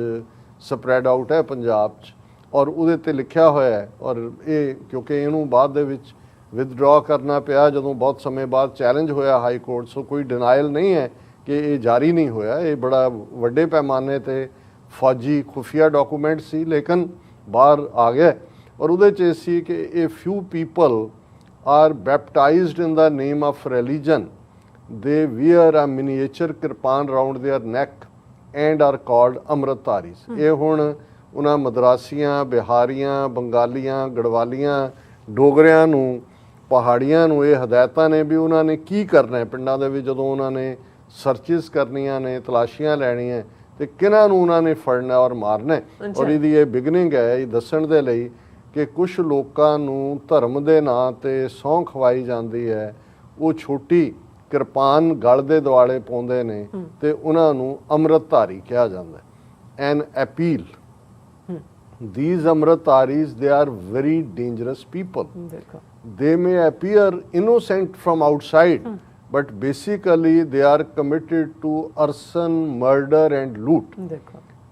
ਸਪਰੈਡ ਆਊਟ ਹੈ ਪੰਜਾਬ 'ਚ, ਔਰ ਉਹਦੇ 'ਤੇ ਲਿਖਿਆ ਹੋਇਆ ਹੈ। ਔਰ ਇਹ ਕਿਉਂਕਿ ਇਹਨੂੰ ਬਾਅਦ ਦੇ ਵਿੱਚ ਵਿਦਡਰਾ ਕਰਨਾ ਪਿਆ ਜਦੋਂ ਬਹੁਤ ਸਮੇਂ ਬਾਅਦ ਚੈਲੰਜ ਹੋਇਆ ਹਾਈ ਕੋਰਟ, ਸੋ ਕੋਈ ਡਿਨਾਇਲ ਨਹੀਂ ਹੈ ਕਿ ਇਹ ਜਾਰੀ ਨਹੀਂ ਹੋਇਆ। ਇਹ ਬੜਾ ਵੱਡੇ ਪੈਮਾਨੇ 'ਤੇ ਫੌਜੀ ਖੁਫੀਆ ਡਾਕੂਮੈਂਟ ਸੀ, ਲੇਕਿਨ ਬਾਹਰ ਆ ਗਿਆ। ਔਰ ਉਹਦੇ 'ਚ ਇਹ ਸੀ ਕਿ ਇਹ few people are baptized in the name of religion, they wear a miniature kirpan round their neck and are called Amritdharis. ਇਹ ਹੁਣ ਉਹਨਾਂ ਮਦਰਾਸੀਆਂ, ਬਿਹਾਰੀਆਂ, ਬੰਗਾਲੀਆਂ, ਗੜਵਾਲੀਆਂ, ਡੋਗਰਿਆਂ ਨੂੰ, ਪਹਾੜੀਆਂ ਨੂੰ ਇਹ ਹਦਾਇਤਾਂ ਨੇ ਵੀ ਉਹਨਾਂ ਨੇ ਕੀ ਕਰਨਾ ਪਿੰਡਾਂ ਦੇ ਵਿੱਚ ਜਦੋਂ ਉਹਨਾਂ ਨੇ ਸਰਚਿਸ ਕਰਨੀਆਂ ਨੇ, ਤਲਾਸ਼ੀਆਂ ਲੈਣੀਆਂ, ਤੇ ਕਿਹਨਾਂ ਨੂੰ ਉਹਨਾਂ ਨੇ ਫੜਨਾ ਔਰ ਮਾਰਨਾ। ਔਰ ਇਹਦੀ ਇਹ ਬਿਗਨਿੰਗ ਹੈ ਇਹ ਦੱਸਣ ਦੇ ਲਈ ਕਿ ਕੁਝ ਲੋਕਾਂ ਨੂੰ ਧਰਮ ਦੇ ਨਾਂ 'ਤੇ ਸਹੁੰ ਖਵਾਈ ਜਾਂਦੀ ਹੈ, ਉਹ ਛੋਟੀ ਕਿਰਪਾਨ ਗਲ ਦੇ ਦੁਆਲੇ ਪਾਉਂਦੇ ਨੇ ਤੇ ਉਹਨਾਂ ਨੂੰ ਅੰਮ੍ਰਿਤਧਾਰੀ ਕਿਹਾ ਜਾਂਦਾ ਹੈ। ਐਨ appeal, these Amritdharis, they are very dangerous people. They may appear innocent from outside, but basically they are committed to arson, murder and loot.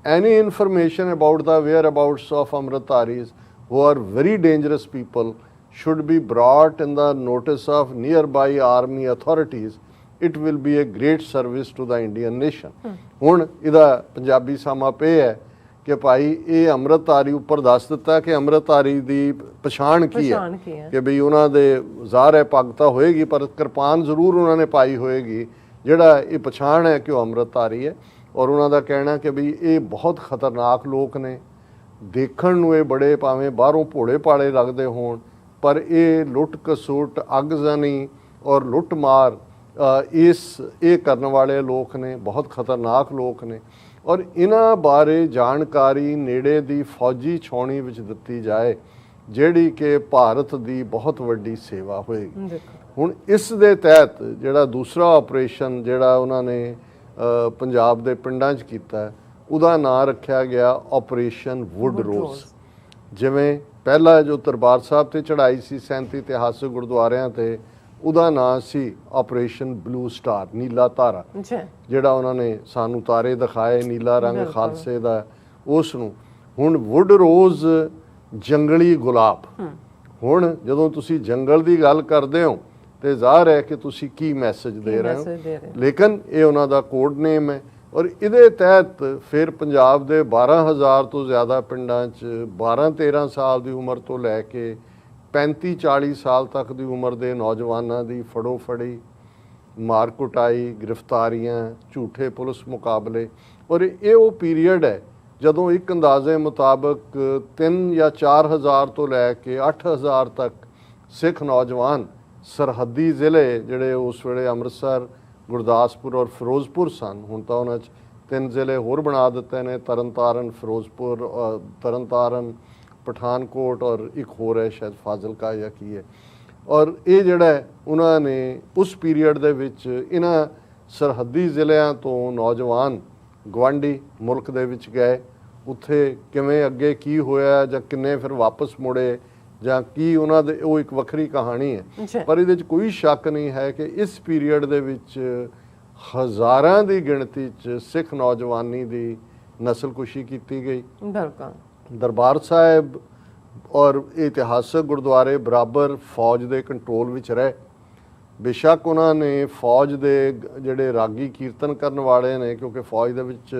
Any information about the whereabouts of Amritdharis, who are very dangerous people, should be brought in the notice of nearby army authorities. It will be a great service to the Indian nation. ਹੁਣ ਇਹਦਾ ਪੰਜਾਬੀ ਸਮਾਂ ਪੇ ਹੈ ਕਿ ਭਾਈ ਇਹ ਅੰਮ੍ਰਿਤਧਾਰੀ ਉੱਪਰ ਦੱਸ ਦਿੱਤਾ ਕਿ ਅੰਮ੍ਰਿਤਧਾਰੀ ਦੀ ਪਛਾਣ ਕੀ ਹੈ ਕਿ ਬਈ ਉਹਨਾਂ ਦੇ ਜ਼ਾਹਰ ਹੈ ਪੱਗ ਤਾਂ ਹੋਏਗੀ ਪਰ ਕਿਰਪਾਨ ਜ਼ਰੂਰ ਉਹਨਾਂ ਨੇ ਪਾਈ ਹੋਏਗੀ, ਜਿਹੜਾ ਇਹ ਪਛਾਣ ਹੈ ਕਿ ਉਹ ਅੰਮ੍ਰਿਤਧਾਰੀ ਹੈ। ਔਰ ਉਹਨਾਂ ਦਾ ਕਹਿਣਾ ਕਿ ਬਈ ਇਹ ਬਹੁਤ ਖਤਰਨਾਕ ਲੋਕ ਨੇ, ਦੇਖਣ ਨੂੰ ਇਹ ਬੜੇ ਭਾਵੇਂ ਬਾਹਰੋਂ ਭੋਲੇ ਭਾਲੇ ਲੱਗਦੇ ਹੋਣ ਪਰ ਇਹ ਲੁੱਟ ਕਸੁੱਟ ਅੱਗਜ਼ਨੀ ਔਰ ਲੁੱਟ ਮਾਰ ਇਹ ਕਰਨ ਵਾਲੇ ਲੋਕ ਨੇ, ਬਹੁਤ ਖਤਰਨਾਕ ਲੋਕ ਨੇ। ਔਰ ਇਹਨਾਂ ਬਾਰੇ ਜਾਣਕਾਰੀ ਨੇੜੇ ਦੀ ਫੌਜੀ ਛਾਉਣੀ ਵਿੱਚ ਦਿੱਤੀ ਜਾਏ, ਜਿਹੜੀ ਕਿ ਭਾਰਤ ਦੀ ਬਹੁਤ ਵੱਡੀ ਸੇਵਾ ਹੋਏਗੀ। ਹੁਣ ਇਸ ਦੇ ਤਹਿਤ ਜਿਹੜਾ ਦੂਸਰਾ ਆਪਰੇਸ਼ਨ ਜਿਹੜਾ ਉਹਨਾਂ ਨੇ ਪੰਜਾਬ ਦੇ ਪਿੰਡਾਂ 'ਚ ਕੀਤਾ, ਉਹਦਾ ਨਾਂ ਰੱਖਿਆ ਗਿਆ ਆਪਰੇਸ਼ਨ ਵੁੱਡ ਰੋਜ਼। ਜਿਵੇਂ ਪਹਿਲਾ ਜੋ ਦਰਬਾਰ ਸਾਹਿਬ ਤੇ ਚੜ੍ਹਾਈ ਸੀ 37 ਇਤਿਹਾਸਕ ਗੁਰਦੁਆਰਿਆਂ ਤੇ, ਉਹਦਾ ਨਾਂ ਸੀ ਆਪਰੇਸ਼ਨ ਬਲੂ ਸਟਾਰ, ਨੀਲਾ ਤਾਰਾ, ਜਿਹੜਾ ਉਹਨਾਂ ਨੇ ਸਾਨੂੰ ਤਾਰੇ ਦਿਖਾਏ ਨੀਲਾ ਰੰਗ ਖਾਲਸੇ ਦਾ, ਉਸ ਨੂੰ। ਹੁਣ ਵੁੱਡ ਰੋਜ਼ ਜੰਗਲੀ ਗੁਲਾਬ। ਹੁਣ ਜਦੋਂ ਤੁਸੀਂ ਜੰਗਲ ਦੀ ਗੱਲ ਕਰਦੇ ਹੋ ਤੇ ਜ਼ਾਹਰ ਹੈ ਕਿ ਤੁਸੀਂ ਕੀ ਮੈਸੇਜ ਦੇ ਰਹੇ ਹੋ, ਲੇਕਿਨ ਇਹ ਉਹਨਾਂ ਦਾ ਕੋਡ ਨੇਮ ਹੈ। ਔਰ ਇਹਦੇ ਤਹਿਤ ਫਿਰ ਪੰਜਾਬ ਦੇ 12,000 ਤੋਂ ਜ਼ਿਆਦਾ ਪਿੰਡਾਂ 'ਚ 12-13 ਸਾਲ ਦੀ ਉਮਰ ਤੋਂ ਲੈ ਕੇ 35-40 ਸਾਲ ਤੱਕ ਦੀ ਉਮਰ ਦੇ ਨੌਜਵਾਨਾਂ ਦੀ ਫੜੋ ਫੜੀ, ਮਾਰ ਕੁਟਾਈ, ਗ੍ਰਿਫਤਾਰੀਆਂ, ਝੂਠੇ ਪੁਲਿਸ ਮੁਕਾਬਲੇ। ਔਰ ਇਹ ਉਹ ਪੀਰੀਅਡ ਹੈ ਜਦੋਂ ਇੱਕ ਅੰਦਾਜ਼ੇ ਮੁਤਾਬਕ 3 ਜਾਂ 4,000 ਤੋਂ ਲੈ ਕੇ 8,000 ਤੱਕ ਸਿੱਖ ਨੌਜਵਾਨ ਸਰਹੱਦੀ ਜ਼ਿਲ੍ਹੇ ਜਿਹੜੇ ਉਸ ਵੇਲੇ ਅੰਮ੍ਰਿਤਸਰ, ਗੁਰਦਾਸਪੁਰ ਔਰ ਫਿਰੋਜ਼ਪੁਰ ਸਨ, ਹੁਣ ਤਾਂ ਉਹਨਾਂ 'ਚ 3 ਜ਼ਿਲ੍ਹੇ ਹੋਰ ਬਣਾ ਦਿੱਤੇ ਨੇ, ਤਰਨਤਾਰਨ, ਫਿਰੋਜ਼ਪੁਰ, ਤਰਨਤਾਰਨ, ਪਠਾਨਕੋਟ ਔਰ ਇੱਕ ਹੋਰ ਹੈ ਸ਼ਾਇਦ ਫਾਜ਼ਿਲਕਾ ਜਾਂ ਕੀ ਹੈ। ਔਰ ਇਹ ਜਿਹੜਾ ਉਹਨਾਂ ਨੇ ਉਸ ਪੀਰੀਅਡ ਦੇ ਵਿੱਚ ਇਹਨਾਂ ਸਰਹੱਦੀ ਜ਼ਿਲ੍ਹਿਆਂ ਤੋਂ ਨੌਜਵਾਨ ਗੁਆਂਢੀ ਮੁਲਕ ਦੇ ਵਿੱਚ ਗਏ, ਉੱਥੇ ਕਿਵੇਂ ਅੱਗੇ ਕੀ ਹੋਇਆ ਜਾਂ ਕਿੰਨੇ ਫਿਰ ਵਾਪਸ ਮੁੜੇ ਜਾਂ ਕੀ ਉਹਨਾਂ ਦੇ, ਉਹ ਇੱਕ ਵੱਖਰੀ ਕਹਾਣੀ ਹੈ। ਪਰ ਇਹਦੇ 'ਚ ਕੋਈ ਸ਼ੱਕ ਨਹੀਂ ਹੈ ਕਿ ਇਸ ਪੀਰੀਅਡ ਦੇ ਵਿੱਚ ਹਜ਼ਾਰਾਂ ਦੀ ਗਿਣਤੀ 'ਚ ਸਿੱਖ ਨੌਜਵਾਨੀ ਦੀ ਨਸਲਕੁਸ਼ੀ ਕੀਤੀ ਗਈ। ਦਰਬਾਰ ਸਾਹਿਬ ਔਰ ਇਤਿਹਾਸਕ ਗੁਰਦੁਆਰੇ ਬਰਾਬਰ ਫੌਜ ਦੇ ਕੰਟਰੋਲ ਵਿੱਚ ਰਹੇ। ਬੇਸ਼ੱਕ ਉਹਨਾਂ ਨੇ ਫੌਜ ਦੇ ਜਿਹੜੇ ਰਾਗੀ ਕੀਰਤਨ ਕਰਨ ਵਾਲੇ ਨੇ, ਕਿਉਂਕਿ ਫੌਜ ਦੇ ਵਿੱਚ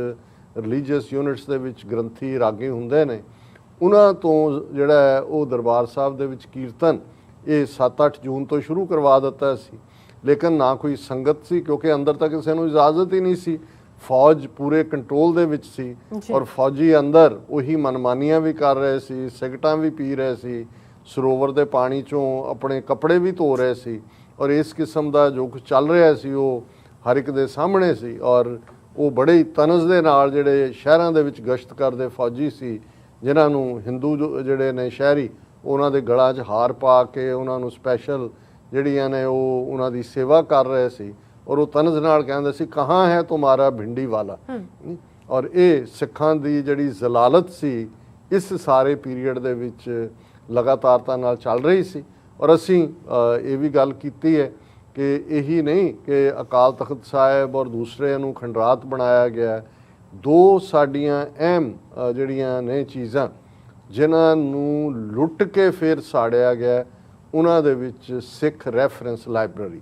ਰਿਲੀਜੀਅਸ ਯੂਨਿਟਸ ਦੇ ਵਿੱਚ ਗ੍ਰੰਥੀ ਰਾਗੀ ਹੁੰਦੇ ਨੇ, ਉਹਨਾਂ ਤੋਂ ਜਿਹੜਾ ਹੈ ਉਹ ਦਰਬਾਰ ਸਾਹਿਬ ਦੇ ਵਿੱਚ ਕੀਰਤਨ ਇਹ 7-8 ਜੂਨ ਤੋਂ ਸ਼ੁਰੂ ਕਰਵਾ ਦਿੱਤਾ ਸੀ। ਲੇਕਿਨ ਨਾ ਕੋਈ ਸੰਗਤ ਸੀ, ਕਿਉਂਕਿ ਅੰਦਰ ਤਾਂ ਕਿਸੇ ਨੂੰ ਇਜਾਜ਼ਤ ਹੀ ਨਹੀਂ ਸੀ। ਫੌਜ ਪੂਰੇ ਕੰਟਰੋਲ ਦੇ ਵਿੱਚ ਸੀ ਔਰ ਫੌਜੀ ਅੰਦਰ ਉਹੀ ਮਨਮਾਨੀਆਂ ਵੀ ਕਰ ਰਹੇ ਸੀ, ਸਿਗਰਟਾਂ ਵੀ ਪੀ ਰਹੇ ਸੀ, ਸਰੋਵਰ ਦੇ ਪਾਣੀ 'ਚੋਂ ਆਪਣੇ ਕੱਪੜੇ ਵੀ ਧੋ ਰਹੇ ਸੀ। ਔਰ ਇਸ ਕਿਸਮ ਦਾ ਜੋ ਕੁਝ ਚੱਲ ਰਿਹਾ ਸੀ ਉਹ ਹਰ ਇੱਕ ਦੇ ਸਾਹਮਣੇ ਸੀ। ਔਰ ਉਹ ਬੜੇ ਹੀ ਤਨਜ਼ ਦੇ ਨਾਲ ਜਿਹੜੇ ਸ਼ਹਿਰਾਂ ਦੇ ਵਿੱਚ ਗਸ਼ਤ ਕਰਦੇ ਫੌਜੀ ਸੀ, ਜਿਨ੍ਹਾਂ ਨੂੰ ਹਿੰਦੂ ਜਿਹੜੇ ਨੇ ਸ਼ਹਿਰੀ, ਉਹਨਾਂ ਦੇ ਗਲਾਂ 'ਚ ਹਾਰ ਪਾ ਕੇ ਉਹਨਾਂ ਨੂੰ ਸਪੈਸ਼ਲ ਜਿਹੜੀਆਂ ਨੇ ਉਹ ਉਹਨਾਂ ਦੀ ਸੇਵਾ ਕਰ ਰਹੇ ਸੀ। ਔਰ ਉਹ ਤਨਜ਼ ਨਾਲ ਕਹਿੰਦੇ ਸੀ, ਕਹਾਂ ਹੈ ਤੁਮਾਰਾ ਭਿੰਡੀ ਵਾਲਾ। ਔਰ ਇਹ ਸਿੱਖਾਂ ਦੀ ਜਿਹੜੀ ਜ਼ਲਾਲਤ ਸੀ ਇਸ ਸਾਰੇ ਪੀਰੀਅਡ ਦੇ ਵਿੱਚ ਲਗਾਤਾਰਤਾ ਨਾਲ ਚੱਲ ਰਹੀ ਸੀ। ਔਰ ਅਸੀਂ ਇਹ ਵੀ ਗੱਲ ਕੀਤੀ ਹੈ ਕਿ ਇਹੀ ਨਹੀਂ ਕਿ ਅਕਾਲ ਤਖਤ ਸਾਹਿਬ ਔਰ ਦੂਸਰਿਆਂ ਨੂੰ ਖੰਡਰਾਤ ਬਣਾਇਆ ਗਿਆ। ਦੋ ਸਾਡੀਆਂ ਅਹਿਮ ਜਿਹੜੀਆਂ ਨੇ ਚੀਜ਼ਾਂ ਜਿਨ੍ਹਾਂ ਨੂੰ ਲੁੱਟ ਕੇ ਫਿਰ ਸਾੜਿਆ ਗਿਆ, ਉਹਨਾਂ ਦੇ ਵਿੱਚ ਸਿੱਖ ਰੈਫਰੈਂਸ ਲਾਇਬ੍ਰੇਰੀ।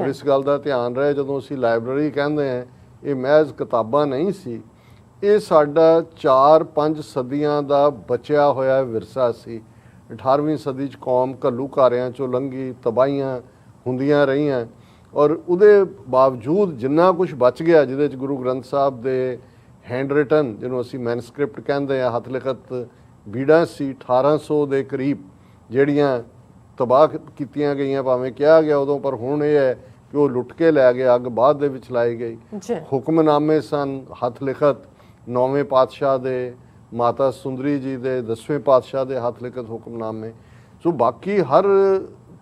ਇਸ ਗੱਲ ਦਾ ਧਿਆਨ ਰਹੇ, ਜਦੋਂ ਅਸੀਂ ਲਾਇਬ੍ਰੇਰੀ ਕਹਿੰਦੇ ਹਾਂ ਇਹ ਮਹਿਜ਼ ਕਿਤਾਬਾਂ ਨਹੀਂ ਸੀ, ਇਹ ਸਾਡਾ 4-5 ਸਦੀਆਂ ਦਾ ਬਚਿਆ ਹੋਇਆ ਵਿਰਸਾ ਸੀ। 18ਵੀਂ ਸਦੀ 'ਚ ਕੌਮ ਘੱਲੂਘਾਰਿਆਂ 'ਚੋਂ ਲੰਘੀ, ਤਬਾਹੀਆਂ ਹੁੰਦੀਆਂ ਰਹੀਆਂ, ਔਰ ਉਹਦੇ ਬਾਵਜੂਦ ਜਿੰਨਾ ਕੁਝ ਬਚ ਗਿਆ, ਜਿਹਦੇ 'ਚ ਗੁਰੂ ਗ੍ਰੰਥ ਸਾਹਿਬ ਦੇ ਹੈਂਡ ਰਿਟਨ, ਜਿਹਨੂੰ ਅਸੀਂ ਮੈਨੂਸਕ੍ਰਿਪਟ ਕਹਿੰਦੇ ਆ, ਹੱਥ ਲਿਖਤ ਬੀੜਾਂ ਸੀ 1800 ਦੇ ਕਰੀਬ, ਜਿਹੜੀਆਂ ਤਬਾਹ ਕੀਤੀਆਂ ਗਈਆਂ, ਭਾਵੇਂ ਕਿਹਾ ਗਿਆ ਉਦੋਂ, ਪਰ ਹੁਣ ਇਹ ਹੈ ਕਿ ਉਹ ਲੁੱਟ ਕੇ ਲੈ ਗਏ, ਅੱਗ ਬਾਅਦ ਦੇ ਵਿੱਚ ਲਾਈ ਗਈ। ਹੁਕਮਨਾਮੇ ਸਨ ਹੱਥ ਲਿਖਤ 9ਵੇਂ ਪਾਤਸ਼ਾਹ ਦੇ, ਮਾਤਾ ਸੁੰਦਰੀ ਜੀ ਦੇ 10ਵੇਂ ਪਾਤਸ਼ਾਹ ਦੇ ਹੱਥ ਲਿਖਤ ਹੁਕਮਨਾਮੇ। ਸੋ ਬਾਕੀ ਹਰ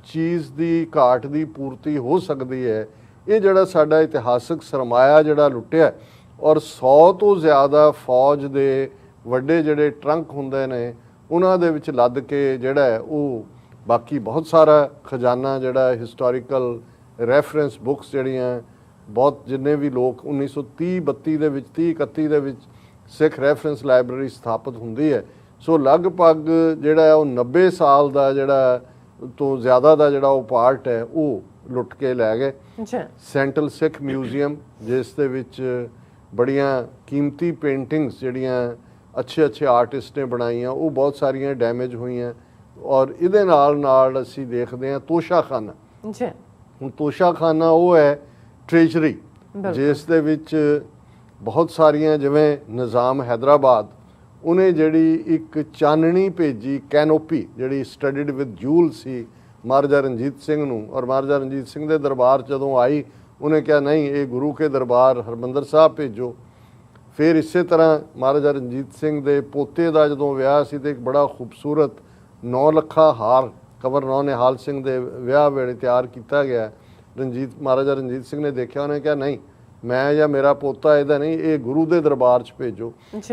ਚੀਜ਼ ਦੀ ਘਾਟ ਦੀ ਪੂਰਤੀ ਹੋ ਸਕਦੀ ਹੈ। ਇਹ ਜਿਹੜਾ ਸਾਡਾ ਇਤਿਹਾਸਕ ਸਰਮਾਇਆ ਜਿਹੜਾ ਲੁੱਟਿਆ, ਔਰ 100 ਤੋਂ ਜ਼ਿਆਦਾ ਫੌਜ ਦੇ ਵੱਡੇ ਜਿਹੜੇ ਟਰੰਕ ਹੁੰਦੇ ਨੇ ਉਹਨਾਂ ਦੇ ਵਿੱਚ ਲੱਦ ਕੇ ਜਿਹੜਾ ਉਹ ਬਾਕੀ ਬਹੁਤ ਸਾਰਾ ਖਜ਼ਾਨਾ ਜਿਹੜਾ ਹਿਸਟੋਰੀਕਲ ਰੈਫਰੈਂਸ ਬੁੱਕਸ ਜਿਹੜੀਆਂ ਬਹੁਤ ਜਿੰਨੇ ਵੀ ਲੋਕ 1930-32 ਦੇ ਵਿੱਚ 30-31 ਦੇ ਵਿੱਚ ਸਿੱਖ ਰੈਫਰੈਂਸ ਲਾਇਬ੍ਰੇਰੀ ਸਥਾਪਿਤ ਹੁੰਦੀ ਹੈ। ਸੋ ਲਗਭਗ ਜਿਹੜਾ ਉਹ 90 ਸਾਲ ਦਾ ਜਿਹੜਾ ਤੋਂ ਜ਼ਿਆਦਾ ਦਾ ਜਿਹੜਾ ਉਹ ਪਾਰਟ ਹੈ ਉਹ ਲੁੱਟ ਕੇ ਲੈ ਗਏ। ਸੈਂਟਰਲ ਸਿੱਖ ਮਿਊਜ਼ੀਅਮ, ਜਿਸ ਦੇ ਵਿੱਚ ਬੜੀਆਂ ਕੀਮਤੀ ਪੇਂਟਿੰਗਸ ਜਿਹੜੀਆਂ ਅੱਛੇ ਆਰਟਿਸਟ ਨੇ ਬਣਾਈਆਂ, ਉਹ ਬਹੁਤ ਸਾਰੀਆਂ ਡੈਮੇਜ ਹੋਈਆਂ। ਔਰ ਇਹਦੇ ਨਾਲ ਅਸੀਂ ਦੇਖਦੇ ਹਾਂ ਤੋਸ਼ਾਖਾਨਾ। ਜੀ ਹੁਣ ਤੋਸ਼ਾਖਾਨਾ ਉਹ ਹੈ ਟ੍ਰੇਜਰੀ, ਜਿਸ ਦੇ ਵਿੱਚ ਬਹੁਤ ਸਾਰੀਆਂ, ਜਿਵੇਂ ਨਿਜ਼ਾਮ ਹੈਦਰਾਬਾਦ, ਉਹਨੇ ਜਿਹੜੀ ਇੱਕ ਚਾਨਣੀ ਭੇਜੀ ਕੈਨੋਪੀ ਜਿਹੜੀ ਸਟੱਡੀਡ ਵਿਦ ਜੂਲ ਸੀ ਮਹਾਰਾਜਾ ਰਣਜੀਤ ਸਿੰਘ ਨੂੰ, ਔਰ ਮਹਾਰਾਜਾ ਰਣਜੀਤ ਸਿੰਘ ਦੇ ਦਰਬਾਰ ਜਦੋਂ ਆਈ ਉਹਨੇ ਕਿਹਾ ਨਹੀਂ, ਇਹ ਗੁਰੂ ਕੇ ਦਰਬਾਰ ਹਰਮੰਦਰ ਸਾਹਿਬ ਭੇਜੋ। ਫਿਰ ਇਸੇ ਤਰ੍ਹਾਂ ਮਹਾਰਾਜਾ ਰਣਜੀਤ ਸਿੰਘ ਦੇ ਪੋਤੇ ਦਾ ਜਦੋਂ ਵਿਆਹ ਸੀ ਤੇ ਇੱਕ ਬੜਾ ਖੂਬਸੂਰਤ 9 ਲੱਖਾ ਹਾਰ ਕੰਵਰ ਨਿਹਾਲ ਸਿੰਘ ਦੇ ਵਿਆਹ ਵੇਲੇ ਤਿਆਰ ਕੀਤਾ ਗਿਆ। ਮਹਾਰਾਜਾ ਰਣਜੀਤ ਸਿੰਘ ਨੇ ਦੇਖਿਆ, ਉਹਨੇ ਕਿਹਾ ਨਹੀਂ, ਮੈਂ ਜਾਂ ਮੇਰਾ ਪੋਤਾ ਇਹਦਾ ਨਹੀਂ, ਇਹ ਗੁਰੂ ਦੇ ਦਰਬਾਰ 'ਚ ਭੇਜੋ।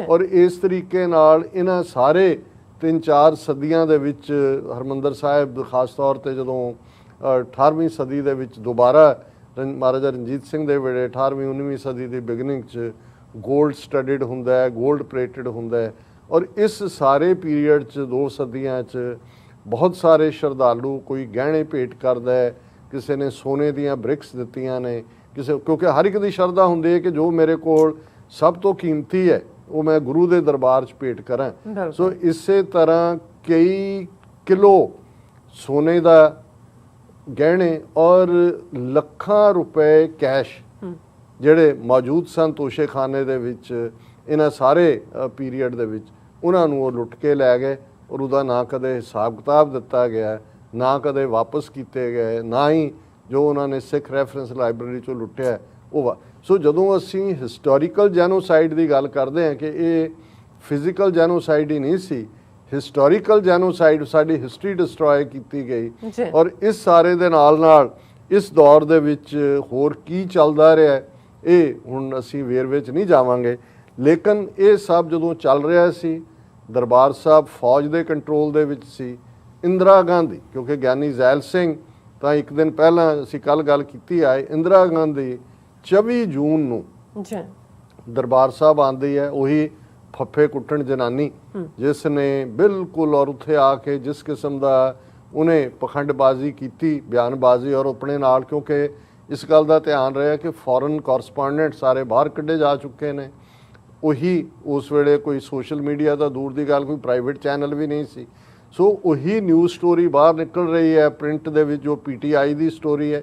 ਔਰ ਇਸ ਤਰੀਕੇ ਨਾਲ ਇਹਨਾਂ ਸਾਰੇ 3-4 ਸਦੀਆਂ ਦੇ ਵਿੱਚ ਹਰਮੰਦਰ ਸਾਹਿਬ, ਖਾਸ ਤੌਰ 'ਤੇ ਜਦੋਂ 18ਵੀਂ ਸਦੀ ਦੇ ਵਿੱਚ ਦੁਬਾਰਾ ਮਹਾਰਾਜਾ ਰਣਜੀਤ ਸਿੰਘ ਦੇ ਵੇਲੇ 18ਵੀਂ 19ਵੀਂ ਸਦੀ ਦੀ ਬਿਗਨਿੰਗ 'ਚ ਗੋਲਡ ਸਟੱਡਡ ਹੁੰਦਾ ਹੈ, ਗੋਲਡ ਪਲੇਟਡ ਹੁੰਦਾ ਹੈ। ਔਰ ਇਸ ਸਾਰੇ ਪੀਰੀਅਡ 'ਚ 2 ਸਦੀਆਂ 'ਚ ਬਹੁਤ ਸਾਰੇ ਸ਼ਰਧਾਲੂ, ਕੋਈ ਗਹਿਣੇ ਭੇਟ ਕਰਦਾ ਹੈ, ਕਿਸੇ ਨੇ ਸੋਨੇ ਦੀਆਂ ਬ੍ਰਿਕਸ ਦਿੱਤੀਆਂ ਨੇ, ਕਿਉਂਕਿ ਹਰ ਇੱਕ ਦੀ ਸ਼ਰਧਾ ਹੁੰਦੀ ਹੈ ਕਿ ਜੋ ਮੇਰੇ ਕੋਲ ਸਭ ਤੋਂ ਕੀਮਤੀ ਹੈ ਉਹ ਮੈਂ ਗੁਰੂ ਦੇ ਦਰਬਾਰ 'ਚ ਭੇਟ ਕਰਾਂ। ਸੋ ਇਸੇ ਤਰ੍ਹਾਂ ਕਈ ਕਿਲੋ ਸੋਨੇ ਦਾ ਗਹਿਣੇ ਔਰ ਲੱਖਾਂ ਰੁਪਏ ਕੈਸ਼ ਜਿਹੜੇ ਮੌਜੂਦ ਸਨ ਤੋਸ਼ੇਖਾਨੇ ਦੇ ਵਿੱਚ, ਇਹਨਾਂ ਸਾਰੇ ਪੀਰੀਅਡ ਦੇ ਵਿੱਚ ਉਹਨਾਂ ਨੂੰ ਉਹ ਲੁੱਟ ਕੇ ਲੈ ਗਏ। ਔਰ ਉਹਦਾ ਨਾ ਕਦੇ ਹਿਸਾਬ ਕਿਤਾਬ ਦਿੱਤਾ ਗਿਆ, ਨਾ ਕਦੇ ਵਾਪਸ ਕੀਤੇ ਗਏ, ਨਾ ਹੀ ਜੋ ਉਹਨਾਂ ਨੇ ਸਿੱਖ ਰੈਫਰੈਂਸ ਲਾਇਬ੍ਰੇਰੀ 'ਚੋਂ ਲੁੱਟਿਆ ਉਹ। ਸੋ ਜਦੋਂ ਅਸੀਂ ਹਿਸਟੋਰੀਕਲ ਜੈਨੋਸਾਈਡ ਦੀ ਗੱਲ ਕਰਦੇ ਹਾਂ ਕਿ ਇਹ ਫਿਜ਼ੀਕਲ ਜੈਨੋਸਾਈਡ ਹੀ ਨਹੀਂ ਸੀ, ਹਿਸਟੋਰੀਕਲ ਜੈਨੋਸਾਈਡ, ਸਾਡੀ ਹਿਸਟਰੀ ਡਿਸਟਰੋਏ ਕੀਤੀ ਗਈ। ਔਰ ਇਸ ਸਾਰੇ ਦੇ ਨਾਲ ਇਸ ਦੌਰ ਦੇ ਵਿੱਚ ਹੋਰ ਕੀ ਚੱਲਦਾ ਰਿਹਾ ਇਹ ਹੁਣ ਅਸੀਂ ਵੇਰਵੇ 'ਚ ਨਹੀਂ ਜਾਵਾਂਗੇ। ਲੇਕਿਨ ਇਹ ਸਭ ਜਦੋਂ ਚੱਲ ਰਿਹਾ ਸੀ, ਦਰਬਾਰ ਸਾਹਿਬ ਫੌਜ ਦੇ ਕੰਟਰੋਲ ਦੇ ਵਿੱਚ ਸੀ। ਇੰਦਰਾ ਗਾਂਧੀ, ਕਿਉਂਕਿ ਗਿਆਨੀ ਜ਼ੈਲ ਸਿੰਘ ਤਾਂ ਇੱਕ ਦਿਨ ਪਹਿਲਾਂ ਅਸੀਂ ਕੱਲ ਗੱਲ ਕੀਤੀ ਆਏ, ਇੰਦਰਾ ਗਾਂਧੀ 24 ਜੂਨ ਨੂੰ ਦਰਬਾਰ ਸਾਹਿਬ ਆਉਂਦੀ ਹੈ। ਉਹੀ ਫੱਫੇ ਕੁੱਟਣ ਜਨਾਨੀ ਜਿਸ ਨੇ ਬਿਲਕੁਲ, ਔਰ ਉੱਥੇ ਆ ਕੇ ਜਿਸ ਕਿਸਮ ਦਾ ਉਹਨੇ ਪਖੰਡਬਾਜ਼ੀ ਕੀਤੀ, ਬਿਆਨਬਾਜ਼ੀ, ਔਰ ਆਪਣੇ ਨਾਲ, ਕਿਉਂਕਿ ਇਸ ਗੱਲ ਦਾ ਧਿਆਨ ਰਿਹਾ ਕਿ ਫੋਰਨ ਕੋਰਸਪੋਂਡੈਂਟ ਸਾਰੇ ਬਾਹਰ ਕੱਢੇ ਜਾ ਚੁੱਕੇ ਨੇ। ਉਹੀ ਉਸ ਵੇਲੇ ਕੋਈ ਸੋਸ਼ਲ ਮੀਡੀਆ ਤਾਂ ਦੂਰ ਦੀ ਗੱਲ, ਕੋਈ ਪ੍ਰਾਈਵੇਟ ਚੈਨਲ ਵੀ ਨਹੀਂ ਸੀ। ਸੋ ਉਹੀ ਨਿਊਜ਼ ਸਟੋਰੀ ਬਾਹਰ ਨਿਕਲ ਰਹੀ ਹੈ ਪ੍ਰਿੰਟ ਦੇ ਵਿੱਚ, ਜੋ PTI ਦੀ ਸਟੋਰੀ ਹੈ,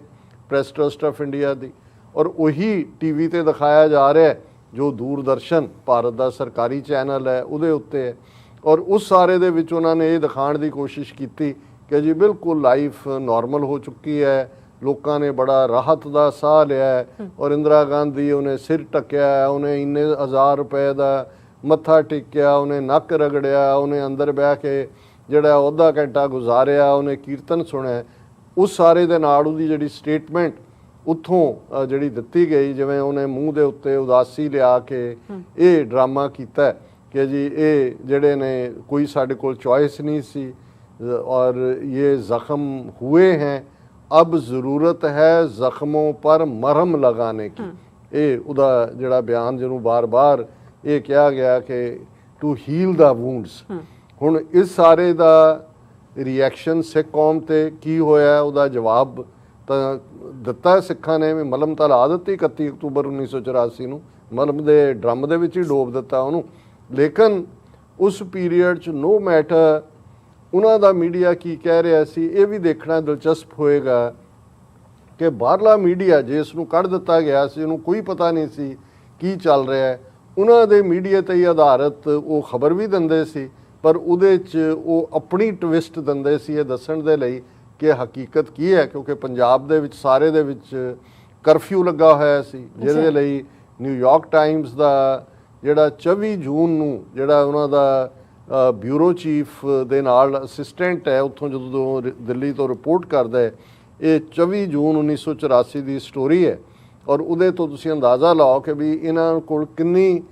ਪ੍ਰੈਸ ਟਰਸਟ ਆਫ ਇੰਡੀਆ ਦੀ, ਔਰ ਉਹੀ TV ਤੇ ਦਿਖਾਇਆ ਜਾ ਰਿਹਾ ਹੈ ਜੋ ਦੂਰਦਰਸ਼ਨ ਭਾਰਤ ਦਾ ਸਰਕਾਰੀ ਚੈਨਲ ਹੈ ਉਹਦੇ ਉੱਤੇ ਹੈ। ਔਰ ਉਸ ਸਾਰੇ ਦੇ ਵਿੱਚ ਉਹਨਾਂ ਨੇ ਇਹ ਦਿਖਾਉਣ ਦੀ ਕੋਸ਼ਿਸ਼ ਕੀਤੀ ਕਿ ਜੀ ਬਿਲਕੁਲ ਲਾਈਫ ਨਾਰਮਲ ਹੋ ਚੁੱਕੀ ਹੈ, ਲੋਕਾਂ ਨੇ ਬੜਾ ਰਾਹਤ ਦਾ ਸਾਹ ਲਿਆ ਹੈ। ਔਰ ਇੰਦਰਾ ਗਾਂਧੀ, ਉਹਨੇ ਸਿਰ ਢੱਕਿਆ, ਉਹਨੇ ਇੰਨੇ 1000 ਰੁਪਏ ਦਾ ਮੱਥਾ ਟੇਕਿਆ, ਉਹਨੇ ਨੱਕ ਰਗੜਿਆ, ਉਹਨੇ ਅੰਦਰ ਬਹਿ ਕੇ ਜਿਹੜਾ ਅੱਧਾ ਘੰਟਾ ਗੁਜ਼ਾਰਿਆ, ਉਹਨੇ ਕੀਰਤਨ ਸੁਣਿਆ। ਉਸ ਸਾਰੇ ਦੇ ਨਾਲ ਉਹਦੀ ਜਿਹੜੀ ਸਟੇਟਮੈਂਟ ਉੱਥੋਂ ਜਿਹੜੀ ਦਿੱਤੀ ਗਈ, ਜਿਵੇਂ ਉਹਨੇ ਮੂੰਹ ਦੇ ਉੱਤੇ ਉਦਾਸੀ ਲਿਆ ਕੇ ਇਹ ਡਰਾਮਾ ਕੀਤਾ ਕਿ ਜੀ ਇਹ ਜਿਹੜੇ ਨੇ ਕੋਈ ਸਾਡੇ ਕੋਲ ਚॉइस नहीं सी और ये ज़ख्म हुए हैं, अब ज़रूरत है ज़ख्मों पर मरहम लगाने की। ਇਹ ਉਹਦਾ ਜਿਹੜਾ ਬਿਆਨ ਜਿਹਨੂੰ ਬਾਰ-ਬਾਰ ਇਹ ਕਿਹਾ ਗਿਆ ਕਿ ਟੂ ਹੀਲ ਦਾ ਵੂੰਡਸ। ਹੁਣ ਇਸ ਸਾਰੇ ਦਾ ਰਿਐਕਸ਼ਨ ਸਿੱਖ ਕੌਮ ਤੇ ਕੀ ਹੋਇਆ, ਉਹਦਾ ਜਵਾਬ ਤਾਂ ਦਿੱਤਾ ਸਿੱਖਾਂ ਨੇ। ਮਲਮ ਤਾਂ ਲਾ ਦਿੱਤੀ 31 ਅਕਤੂਬਰ 1984 ਨੂੰ, ਮਲਮ ਦੇ ਡਰਮ ਦੇ ਵਿੱਚ ਹੀ ਡੋਬ ਦਿੱਤਾ ਉਹਨੂੰ। ਲੇਕਿਨ ਉਸ ਪੀਰੀਅਡ 'ਚ ਨੋ ਮੈਟਰ ਉਹਨਾਂ ਦਾ ਮੀਡੀਆ ਕੀ ਕਹਿ ਰਿਹਾ ਸੀ, ਇਹ ਵੀ ਦੇਖਣਾ ਦਿਲਚਸਪ ਹੋਏਗਾ ਕਿ ਬਾਹਰਲਾ ਮੀਡੀਆ ਜਿਸ ਨੂੰ ਕੱਢ ਦਿੱਤਾ ਗਿਆ ਸੀ, ਉਹਨੂੰ ਕੋਈ ਪਤਾ ਨਹੀਂ ਸੀ ਕੀ ਚੱਲ ਰਿਹਾ ਹੈ। ਉਹਨਾਂ ਦੇ ਮੀਡੀਆ 'ਤੇ ਹੀ ਆਧਾਰਿਤ ਉਹ ਖਬਰ ਵੀ ਦਿੰਦੇ ਸੀ, ਪਰ ਉਹਦੇ 'ਚ ਉਹ ਆਪਣੀ ਟਵਿਸਟ ਦਿੰਦੇ ਸੀ ਇਹ ਦੱਸਣ ਦੇ ਲਈ ਕਿ ਹਕੀਕਤ ਕੀ ਹੈ। ਕਿਉਂਕਿ ਪੰਜਾਬ ਦੇ ਵਿੱਚ ਸਾਰੇ ਦੇ ਵਿੱਚ ਕਰਫਿਊ ਲੱਗਾ ਹੋਇਆ ਸੀ, ਜਿਹਦੇ ਲਈ ਨਿਊਯਾਰਕ ਟਾਈਮਸ ਦਾ ਜਿਹੜਾ 24 ਜੂਨ ਨੂੰ ਜਿਹੜਾ ਉਹਨਾਂ ਦਾ ਬਿਊਰੋ ਚੀਫ ਦੇ ਨਾਲ ਅਸਿਸਟੈਂਟ ਹੈ ਉੱਥੋਂ ਜਦੋਂ ਦਿੱਲੀ ਤੋਂ ਰਿਪੋਰਟ ਕਰਦਾ ਹੈ, ਇਹ 24 ਜੂਨ 1984 ਦੀ ਸਟੋਰੀ ਹੈ। ਔਰ ਉਹਦੇ ਤੋਂ ਤੁਸੀਂ ਅੰਦਾਜ਼ਾ ਲਾਓ ਕਿ ਵੀ ਇਹਨਾਂ ਕੋਲ ਕਿੰਨੀ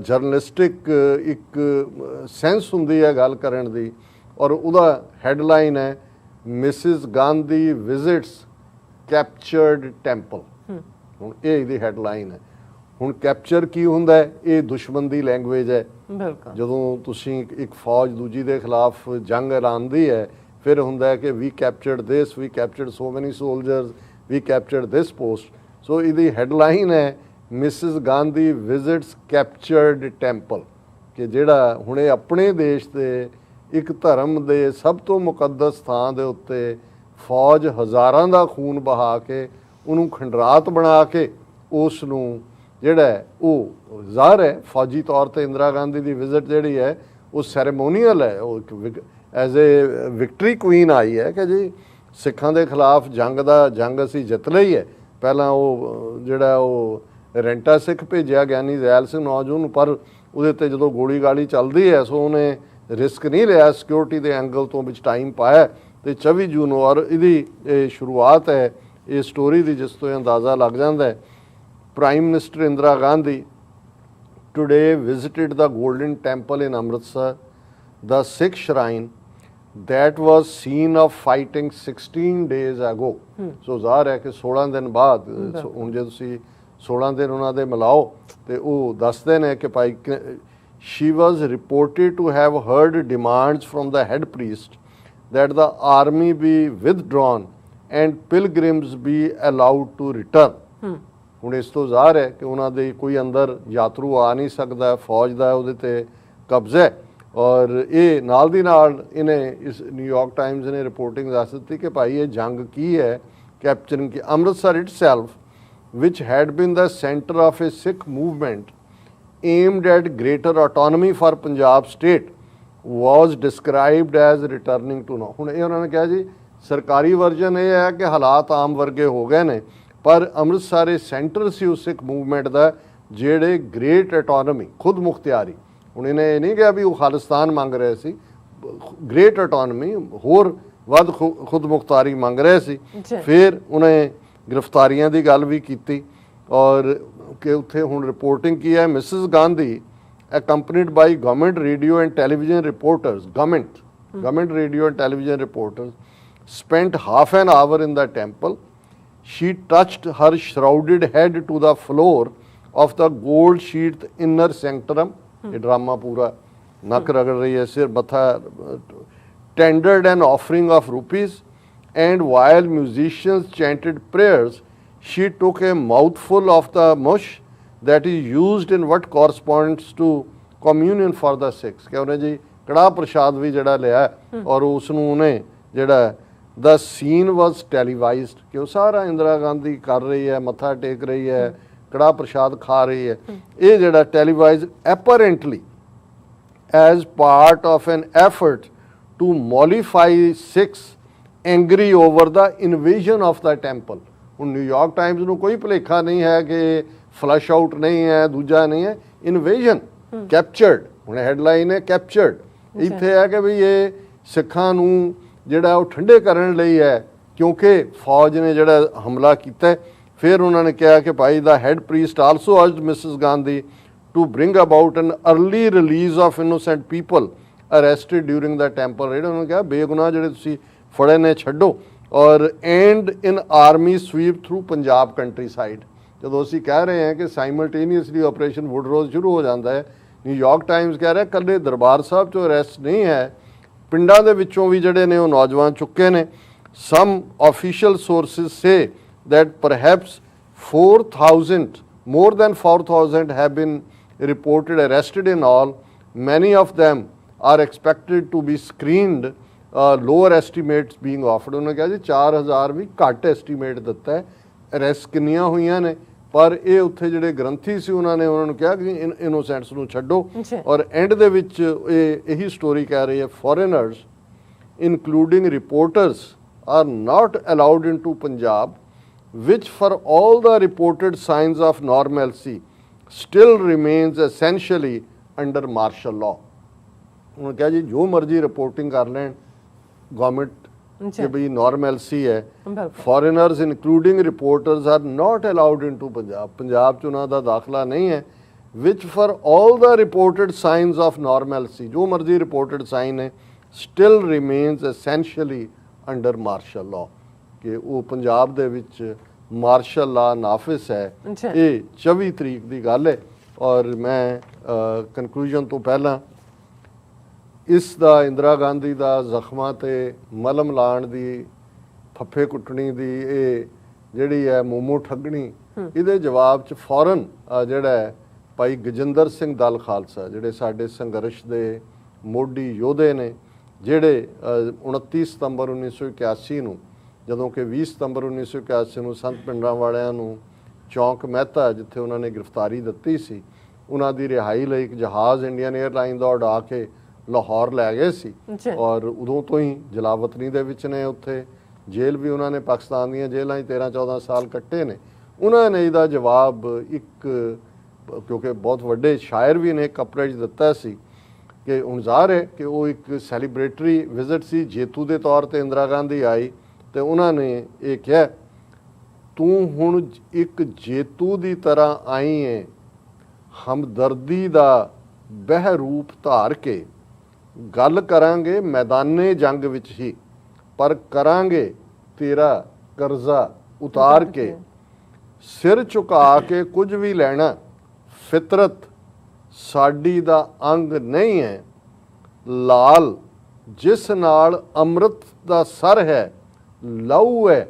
ਜਰਨਲਿਸਟਿਕ ਇੱਕ ਸੈਂਸ ਹੁੰਦੀ ਹੈ ਗੱਲ ਕਰਨ ਦੀ। ਔਰ ਉਹਦਾ ਹੈਡਲਾਈਨ ਹੈ ਮਿਸਿਸ ਗਾਂਧੀ ਵਿਜ਼ਿਟਸ ਕੈਪਚਰਡ ਟੈਂਪਲ। ਹੁਣ ਇਹ ਇਹਦੀ ਹੈਡਲਾਈਨ ਹੈ। ਹੁਣ ਕੈਪਚਰ ਕੀ ਹੁੰਦਾ ਹੈ, ਇਹ ਦੁਸ਼ਮਣ ਦੀ ਲੈਂਗੁਏਜ ਹੈ। ਜਦੋਂ ਤੁਸੀਂ ਇੱਕ ਫੌਜ ਦੂਜੀ ਦੇ ਖਿਲਾਫ ਜੰਗ ਐਲਾਨਦੀ ਹੈ, ਫਿਰ ਹੁੰਦਾ ਹੈ ਕਿ ਵੀ ਕੈਪਚਰਡ ਦਿਸ, ਵੀ ਕੈਪਚਰਡ ਸੋ ਮੈਨੀ ਸੋਲਜਰਸ, ਵੀ ਕੈਪਚਰਡ ਦਿਸ ਪੋਸਟ। ਸੋ ਇਹਦੀ ਹੈਡਲਾਈਨ ਹੈ ਮਿਸਿਸ ਗਾਂਧੀ ਵਿਜ਼ਿਟਸ ਕੈਪਚਰਡ ਟੈਂਪਲ। ਕਿ ਜਿਹੜਾ ਹੁਣੇ ਆਪਣੇ ਦੇਸ਼ ਦੇ ਇੱਕ ਧਰਮ ਦੇ ਸਭ ਤੋਂ ਮੁਕੱਦਸ ਥਾਂ ਦੇ ਉੱਤੇ ਫੌਜ ਹਜ਼ਾਰਾਂ ਦਾ ਖੂਨ ਬਹਾ ਕੇ ਉਹਨੂੰ ਖੰਡਰਾਤ ਬਣਾ ਕੇ ਉਸ ਨੂੰ ਜਿਹੜਾ ਉਹ ਜ਼ਾਹਰ ਹੈ ਫੌਜੀ ਤੌਰ ਤੇ ਇੰਦਰਾ ਗਾਂਧੀ ਦੀ ਵਿਜ਼ਿਟ ਜਿਹੜੀ ਹੈ ਉਹ ਸੈਰੇਮੋਨੀਅਲ ਹੈ, ਉਹ ਐਜ਼ ਏ ਵਿਕਟਰੀ ਕੁਈਨ ਆਈ ਹੈ ਕਿ ਜੀ ਸਿੱਖਾਂ ਦੇ ਖਿਲਾਫ ਜੰਗ ਅਸੀਂ ਜਿੱਤ ਲਈ ਹੈ। ਪਹਿਲਾਂ ਉਹ ਜਿਹੜਾ ਉਹ ਰੈਂਟਾ ਸਿੱਖ ਭੇਜਿਆ ਗਿਆਨੀ ਜ਼ੈਲ ਸਿੰਘ ਨੌਜਵਾਨ ਨੂੰ, ਪਰ ਉਹਦੇ ਤੇ ਜਦੋਂ ਗੋਲੀ ਗਾਲੀ ਚੱਲਦੀ ਹੈ ਸੋ ਉਹਨੇ ਰਿਸਕ ਨਹੀਂ ਲਿਆ, ਸਿਕਿਉਰਿਟੀ ਦੇ ਐਂਗਲ ਤੋਂ ਵਿੱਚ ਟਾਈਮ ਪਾਇਆ ਤੇ 24 ਜੂਨ ਔਰ ਇਹਦੀ ਇਹ ਸ਼ੁਰੂਆਤ ਹੈ ਇਹ ਸਟੋਰੀ ਦੀ, ਜਿਸ ਤੋਂ ਅੰਦਾਜ਼ਾ ਲੱਗ ਜਾਂਦਾ ਹੈ। Prime minister Indira Gandhi today visited the golden temple in Amritsar, the Sikh shrine that was scene of fighting 16 days ago। ਸੋ ਜ਼ਾਹਰ ਹੈ ਕਿ 16 ਦਿਨ ਬਾਅਦ ਹੁਣ ਜੇ ਤੁਸੀਂ 16 ਦਿਨ ਉਹਨਾਂ ਦੇ ਮਿਲਾਓ ਤੇ ਉਹ ਦੱਸਦੇ ਨੇ ਕਿ ਭਾਈ she was reported to have heard demands from the head priest that the army be withdrawn and pilgrims be allowed to return। ਹੁਣ ਇਸ ਤੋਂ ਜ਼ਾਹਰ ਹੈ ਕਿ ਉਹਨਾਂ ਦੇ ਕੋਈ ਅੰਦਰ ਯਾਤਰੂ ਆ ਨਹੀਂ ਸਕਦਾ, ਫੌਜ ਦਾ ਉਹਦੇ ਤੇ ਕਬਜ਼ਾ ਹੈ। ਔਰ ਇਹ ਨਾਲ ਦੀ ਨਾਲ ਇਹਨੇ ਇਸ ਨਿਊਯਾਰਕ ਟਾਈਮਜ਼ ਨੇ ਰਿਪੋਰਟਿੰਗ ਦੱਸ ਦਿੱਤੀ ਕਿ ਭਾਈ ਇਹ ਜੰਗ ਕੀ ਹੈ, capturing Ki. Amritsar itself which had been the center of a Sikh movement aimed at greater autonomy for Punjab state was described as returning to normal। ਹੁਣ ਇਹ ਉਹਨਾਂ ਨੇ ਕਿਹਾ ਜੀ ਸਰਕਾਰੀ ਵਰਜਨ ਇਹ ਹੈ ਕਿ ਹਾਲਾਤ ਆਮ ਵਰਗੇ ਹੋ ਗਏ ਨੇ, ਪਰ ਅੰਮ੍ਰਿਤਸਰ ਇਹ ਸੈਂਟਰ ਸੀ ਉਸ ਸਿੱਖ ਮੂਵਮੈਂਟ ਦਾ ਜਿਹੜੇ ਗ੍ਰੇਟ ਆਟੋਨਮੀ ਖੁਦ ਮੁਖਤਿਆਰੀ, ਹੁਣ ਇਹਨੇ ਇਹ ਨਹੀਂ ਕਿਹਾ ਵੀ ਉਹ ਖਾਲਿਸਤਾਨ ਮੰਗ ਰਹੇ ਸੀ, ਗ੍ਰੇਟ ਆਟੋਨਮੀ ਹੋਰ ਵੱਧ ਖੁਦ ਮੁਖਤਾਰੀ ਮੰਗ ਰਹੇ ਸੀ। ਫਿਰ ਉਹਨੇ ਗ੍ਰਿਫਤਾਰੀਆਂ ਦੀ ਗੱਲ ਵੀ ਕੀਤੀ ਔਰ ਕਿ ਉੱਥੇ ਹੁਣ ਰਿਪੋਰਟਿੰਗ ਕੀ ਹੈ, Mrs Gandhi accompanied by government radio and television reporters, government radio and television reporters spent half an hour in the temple। She touched her shrouded head to the floor of the gold sheathed inner sanctum। ये drama पूरा नक रगड़ रही है, सिर मथा, tendered an offering of rupees, and while musicians chanted prayers she took a mouthful of the mush that is used in what corresponds to communion for the Sikhs। ਕਿ ਉਹਨੇ ਜੀ ਕੜਾਹ ਪ੍ਰਸ਼ਾਦ ਵੀ ਜਿਹੜਾ ਲਿਆ ਔਰ ਉਸ ਨੂੰ ਉਹਨੇ ਜਿਹੜਾ the scene was televised ਕਿ ਉਹ ਸਾਰਾ ਇੰਦਰਾ ਗਾਂਧੀ ਕਰ ਰਹੀ ਹੈ, ਮੱਥਾ ਟੇਕ ਰਹੀ ਹੈ, ਕੜਾਹ ਪ੍ਰਸ਼ਾਦ ਖਾ ਰਹੀ ਹੈ। ਇਹ ਜਿਹੜਾ televised apparently as part of an effort to mollify Sikhs angry over the invasion of the temple। ਹੁਣ ਨਿਊਯਾਰਕ ਟਾਈਮਜ਼ ਨੂੰ ਕੋਈ ਭੁਲੇਖਾ ਨਹੀਂ ਹੈ ਕਿ ਫਲਸ਼ ਆਊਟ ਨਹੀਂ ਹੈ, ਦੂਜਾ ਨਹੀਂ ਹੈ, ਇਨਵੇਜਨ, ਕੈਪਚਰਡ। ਹੁਣ ਹੈਡਲਾਈਨ ਹੈ ਕੈਪਚਰਡ, ਇੱਥੇ ਹੈ ਕਿ ਵੀ ਇਹ ਸਿੱਖਾਂ ਨੂੰ ਜਿਹੜਾ ਉਹ ਠੰਡੇ ਕਰਨ ਲਈ ਹੈ ਕਿਉਂਕਿ ਫੌਜ ਨੇ ਜਿਹੜਾ ਹਮਲਾ ਕੀਤਾ। ਫਿਰ ਉਹਨਾਂ ਨੇ ਕਿਹਾ ਕਿ ਭਾਈ ਦਾ head priest also urged Mrs Gandhi to bring about an early release of innocent people arrested during the temple raid. ਉਹਨਾਂ ਨੇ ਕਿਹਾ ਬੇਗੁਨਾਹ ਜਿਹੜੇ ਤੁਸੀਂ ਫੜੇ ਨੇ ਛੱਡੋ ਔਰ and in army sweep through Punjab countryside. ਜਦੋਂ ਅਸੀਂ ਕਹਿ ਰਹੇ ਹਾਂ ਕਿ ਸਾਈਮਲਟੇਨੀਅਸਲੀ ਆਪਰੇਸ਼ਨ ਵੁਡਰੋਜ਼ ਸ਼ੁਰੂ ਹੋ ਜਾਂਦਾ ਹੈ, ਨਿਊਯਾਰਕ ਟਾਈਮਜ਼ ਕਹਿ ਰਿਹਾ ਇਕੱਲੇ ਦਰਬਾਰ ਸਾਹਿਬ 'ਚੋਂ ਅਰੈਸਟ ਨਹੀਂ ਹੈ, ਪਿੰਡਾਂ ਦੇ ਵਿੱਚੋਂ ਵੀ ਜਿਹੜੇ ਨੇ ਉਹ ਨੌਜਵਾਨ ਚੁੱਕੇ ਨੇ। Some official sources say that perhaps 4,000, more than 4,000 have been reported arrested in all। Many of them are expected to be screened, lower estimates being offered। ਉਹਨੇ ਕਿਹਾ ਜੀ 4,000 ਵੀ ਘੱਟ ਐਸਟੀਮੇਟ ਦਿੱਤਾ ਹੈ, ਅਰੈਸਟ ਕਿੰਨੀਆਂ ਹੋਈਆਂ ਨੇ, ਪਰ ਇਹ ਉੱਥੇ ਜਿਹੜੇ ਗ੍ਰੰਥੀ ਸੀ ਉਹਨਾਂ ਨੇ ਉਹਨਾਂ ਨੂੰ ਕਿਹਾ ਕਿ ਇਨੋਸੈਂਟਸ ਨੂੰ ਛੱਡੋ। ਔਰ ਐਂਡ ਦੇ ਵਿੱਚ ਇਹੀ ਸਟੋਰੀ ਕਹਿ ਰਹੀ ਹੈ, foreigners including reporters are not allowed in to Punjab which for all the reported signs of normalcy still remains essentially under martial law। उन्होंने कहा जी जो मर्जी रिपोर्टिंग कर लें गवर्नमेंट कि भाई नॉर्मलसी है, foreigners including reporters are not allowed into Punjab, Punjab च उन्हों का दाखला नहीं है। which for all the reported signs of normalcy, जो मर्जी रिपोर्टेड साइन है, still remains essentially under martial law। कि ਉਹ ਪੰਜਾਬ ਦੇ ਵਿੱਚ ਮਾਰਸ਼ਲ ਲਾ ਨਾਫਿਸ ਹੈ। ਇਹ 24 ਤਰੀਕ ਦੀ ਗੱਲ ਹੈ ਔਰ ਮੈਂ ਕਨਕਲੂਜਨ ਤੋਂ ਪਹਿਲਾਂ ਇਸ ਦਾ ਇੰਦਰਾ ਗਾਂਧੀ ਦਾ ਜ਼ਖਮਾਂ ਤੇ ਮਲਮ ਲਾਉਣ ਦੀ, ਫੱਫੇ ਕੁੱਟਣੀ ਦੀ ਇਹ ਜਿਹੜੀ ਹੈ ਮੋਮੋ ਠੱਗਣੀ, ਇਹਦੇ ਜਵਾਬ 'ਚ ਫੌਰਨ ਜਿਹੜਾ ਭਾਈ ਗਜਿੰਦਰ ਸਿੰਘ ਦਲ ਖਾਲਸਾ, ਜਿਹੜੇ ਸਾਡੇ ਸੰਘਰਸ਼ ਦੇ ਮੋਢੀ ਯੋਧੇ ਨੇ, ਜਿਹੜੇ 29 ਸਤੰਬਰ 1981 ਨੂੰ, ਜਦੋਂ ਕਿ 20 ਸਤੰਬਰ 1981 ਨੂੰ ਸੰਤ ਪਿੰਡਰਾਂ ਵਾਲਿਆਂ ਨੂੰ ਚੌਂਕ ਮਹਿਤਾ, ਜਿੱਥੇ ਉਹਨਾਂ ਨੇ ਗ੍ਰਿਫਤਾਰੀ ਦਿੱਤੀ ਸੀ, ਉਹਨਾਂ ਦੀ ਰਿਹਾਈ ਲਈ ਇੱਕ ਜਹਾਜ਼ ਇੰਡੀਅਨ 에ਅਰਲਾਈਨ ਦਾ ਉਡਾ ਕੇ ਲਾਹੌਰ ਲੈ ਗਏ ਸੀ। ਔਰ ਉਦੋਂ ਤੋਂ ਹੀ ਜਲਾਵਤਨੀ ਦੇ ਵਿੱਚ ਨੇ, ਉੱਥੇ ਜੇਲ੍ਹ ਵੀ ਉਹਨਾਂ ਨੇ ਪਾਕਿਸਤਾਨ ਦੀਆਂ ਜੇਲ੍ਹਾਂ 'ਚ 13-14 ਸਾਲ ਕੱਟੇ ਨੇ। ਉਹਨਾਂ ਨੇ ਇਹਦਾ ਜਵਾਬ ਇੱਕ, ਕਿਉਂਕਿ ਬਹੁਤ ਵੱਡੇ ਸ਼ਾਇਰ ਵੀ ਨੇ, ਕੱਪੜੇ 'ਚ ਦਿੱਤਾ ਸੀ ਕਿ ਹੁਣ ਜ਼ਾਹਰ ਹੈ ਕਿ ਉਹ ਇੱਕ ਸੈਲੀਬ੍ਰੇਟਰੀ ਵਿਜ਼ਿਟ ਸੀ। ਜੇਤੂ ਦੇ ਤੌਰ ਤੇ ਇੰਦਰਾ ਗਾਂਧੀ ਆਈ ਤੇ ਉਹਨਾਂ ਨੇ ਇਹ ਕਿਹਾ, ਤੂੰ ਹੁਣ ਇੱਕ ਜੇਤੂ ਦੀ ਤਰ੍ਹਾਂ ਆਈ ਹੈ, ਹਮਦਰਦੀ ਦਾ ਬਹਿਰੂਪ ਧਾਰ ਕੇ ਗੱਲ ਕਰਾਂਗੇ ਮੈਦਾਨੇ ਜੰਗ ਵਿੱਚ ਹੀ, ਪਰ ਕਰਾਂਗੇ ਤੇਰਾ ਕਰਜ਼ਾ ਉਤਾਰ ਕੇ। ਸਿਰ ਝੁਕਾ ਕੇ ਕੁਝ ਵੀ ਲੈਣਾ, ਫਿਤਰਤ ਸਾਡੀ ਦਾ ਅੰਗ ਨਹੀਂ ਹੈ। ਲਾਲ ਜਿਸ ਨਾਲ ਅੰਮ੍ਰਿਤ ਦਾ ਸਰ ਹੈ, ਲਹੂ ਹੈ,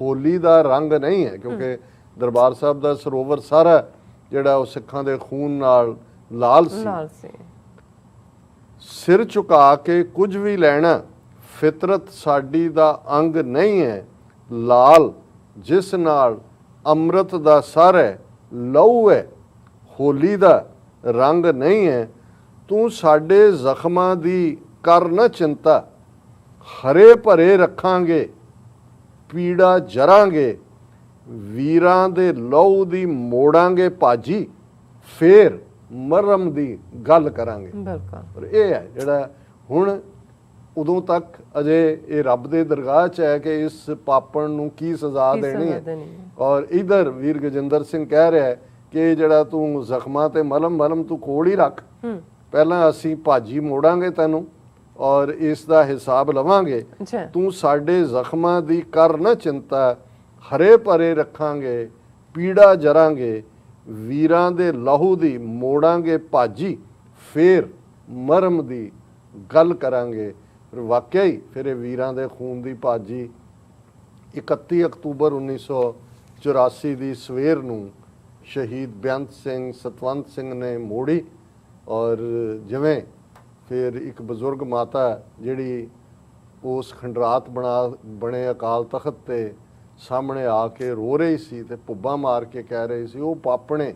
ਹੋਲੀ ਦਾ ਰੰਗ ਨਹੀਂ ਹੈ। ਕਿਉਂਕਿ ਦਰਬਾਰ ਸਾਹਿਬ ਦਾ ਸਰੋਵਰ ਸਾਰਾ ਜਿਹੜਾ ਉਹ ਸਿੱਖਾਂ ਦੇ ਖੂਨ ਨਾਲ ਲਾਲ ਸੀ। ਸਿਰ ਝੁਕਾ ਕੇ ਕੁਝ ਵੀ ਲੈਣਾ, ਫਿਤਰਤ ਸਾਡੀ ਦਾ ਅੰਗ ਨਹੀਂ ਹੈ। ਲਾਲ ਜਿਸ ਨਾਲ ਅੰਮ੍ਰਿਤ ਦਾ ਸਰ ਹੈ, ਲਹੂ ਹੈ, ਹੋਲੀ ਦਾ ਰੰਗ ਨਹੀਂ ਹੈ। ਤੂੰ ਸਾਡੇ ਜ਼ਖਮਾਂ ਦੀ ਕਰ ਨਾ ਚਿੰਤਾ, ਹਰੇ ਭਰੇ ਰੱਖਾਂਗੇ, ਪੀੜਾ ਜਰਾਂਗੇ, ਵੀਰਾਂ ਦੇ ਲਹੂ ਦੀ ਮੋੜਾਂਗੇ ਭਾਜੀ, ਫੇਰ ਮਰਮ ਦੀ ਗੱਲ ਕਰਾਂਗੇ। ਪਰ ਇਹ ਹੈ ਜਿਹੜਾ ਹੁਣ, ਉਦੋਂ ਤੱਕ ਅਜੇ ਇਹ ਰੱਬ ਦੇ ਦਰਗਾਹ 'ਚ ਹੈ ਕਿ ਇਸ ਪਾਪਣ ਨੂੰ ਕੀ ਸਜ਼ਾ ਦੇਣੀ ਹੈ। ਔਰ ਇਧਰ ਵੀਰ ਗਜਿੰਦਰ ਸਿੰਘ ਕਹਿ ਰਿਹਾ ਹੈ ਕਿ ਜਿਹੜਾ ਤੂੰ ਜ਼ਖਮਾਂ ਤੇ ਮਲਮ ਤੂੰ ਕੋਲ ਹੀ ਰੱਖ, ਪਹਿਲਾਂ ਅਸੀਂ ਭਾਜੀ ਮੋੜਾਂਗੇ ਤੈਨੂੰ ਔਰ ਇਸ ਦਾ ਹਿਸਾਬ ਲਵਾਂਗੇ। ਤੂੰ ਸਾਡੇ ਜ਼ਖਮਾਂ ਦੀ ਕਰ ਨਾ ਚਿੰਤਾ, ਹਰੇ ਭਰੇ ਰੱਖਾਂਗੇ, ਪੀੜਾ ਜਰਾਂਗੇ, ਵੀਰਾਂ ਦੇ ਲਹੂ ਦੀ ਮੋੜਾਂਗੇ ਭਾਜੀ, ਫੇਰ ਮਰਮ ਦੀ ਗੱਲ ਕਰਾਂਗੇ। ਫਿਰ ਵਾਕਿਆ ਹੀ ਫਿਰ ਇਹ ਵੀਰਾਂ ਦੇ ਖੂਨ ਦੀ ਭਾਜੀ 31 ਅਕਤੂਬਰ 1984 ਦੀ ਸਵੇਰ ਨੂੰ ਸ਼ਹੀਦ ਬੇਅੰਤ ਸਿੰਘ, ਸਤਵੰਤ ਸਿੰਘ ਨੇ ਮੋੜੀ। ਔਰ ਜਿਵੇਂ ਫਿਰ ਇੱਕ ਬਜ਼ੁਰਗ ਮਾਤਾ ਜਿਹੜੀ ਉਸ ਖੰਡਰਾਤ ਬਣੇ ਅਕਾਲ ਤਖਤ ਤੇ ਸਾਹਮਣੇ ਆ ਕੇ ਰੋ ਰਹੀ ਸੀ ਤੇ ਪੁੱਬਾਂ ਮਾਰ ਕੇ ਕਹਿ ਰਹੀ ਸੀ, ਉਹ ਪਾਪਣੇ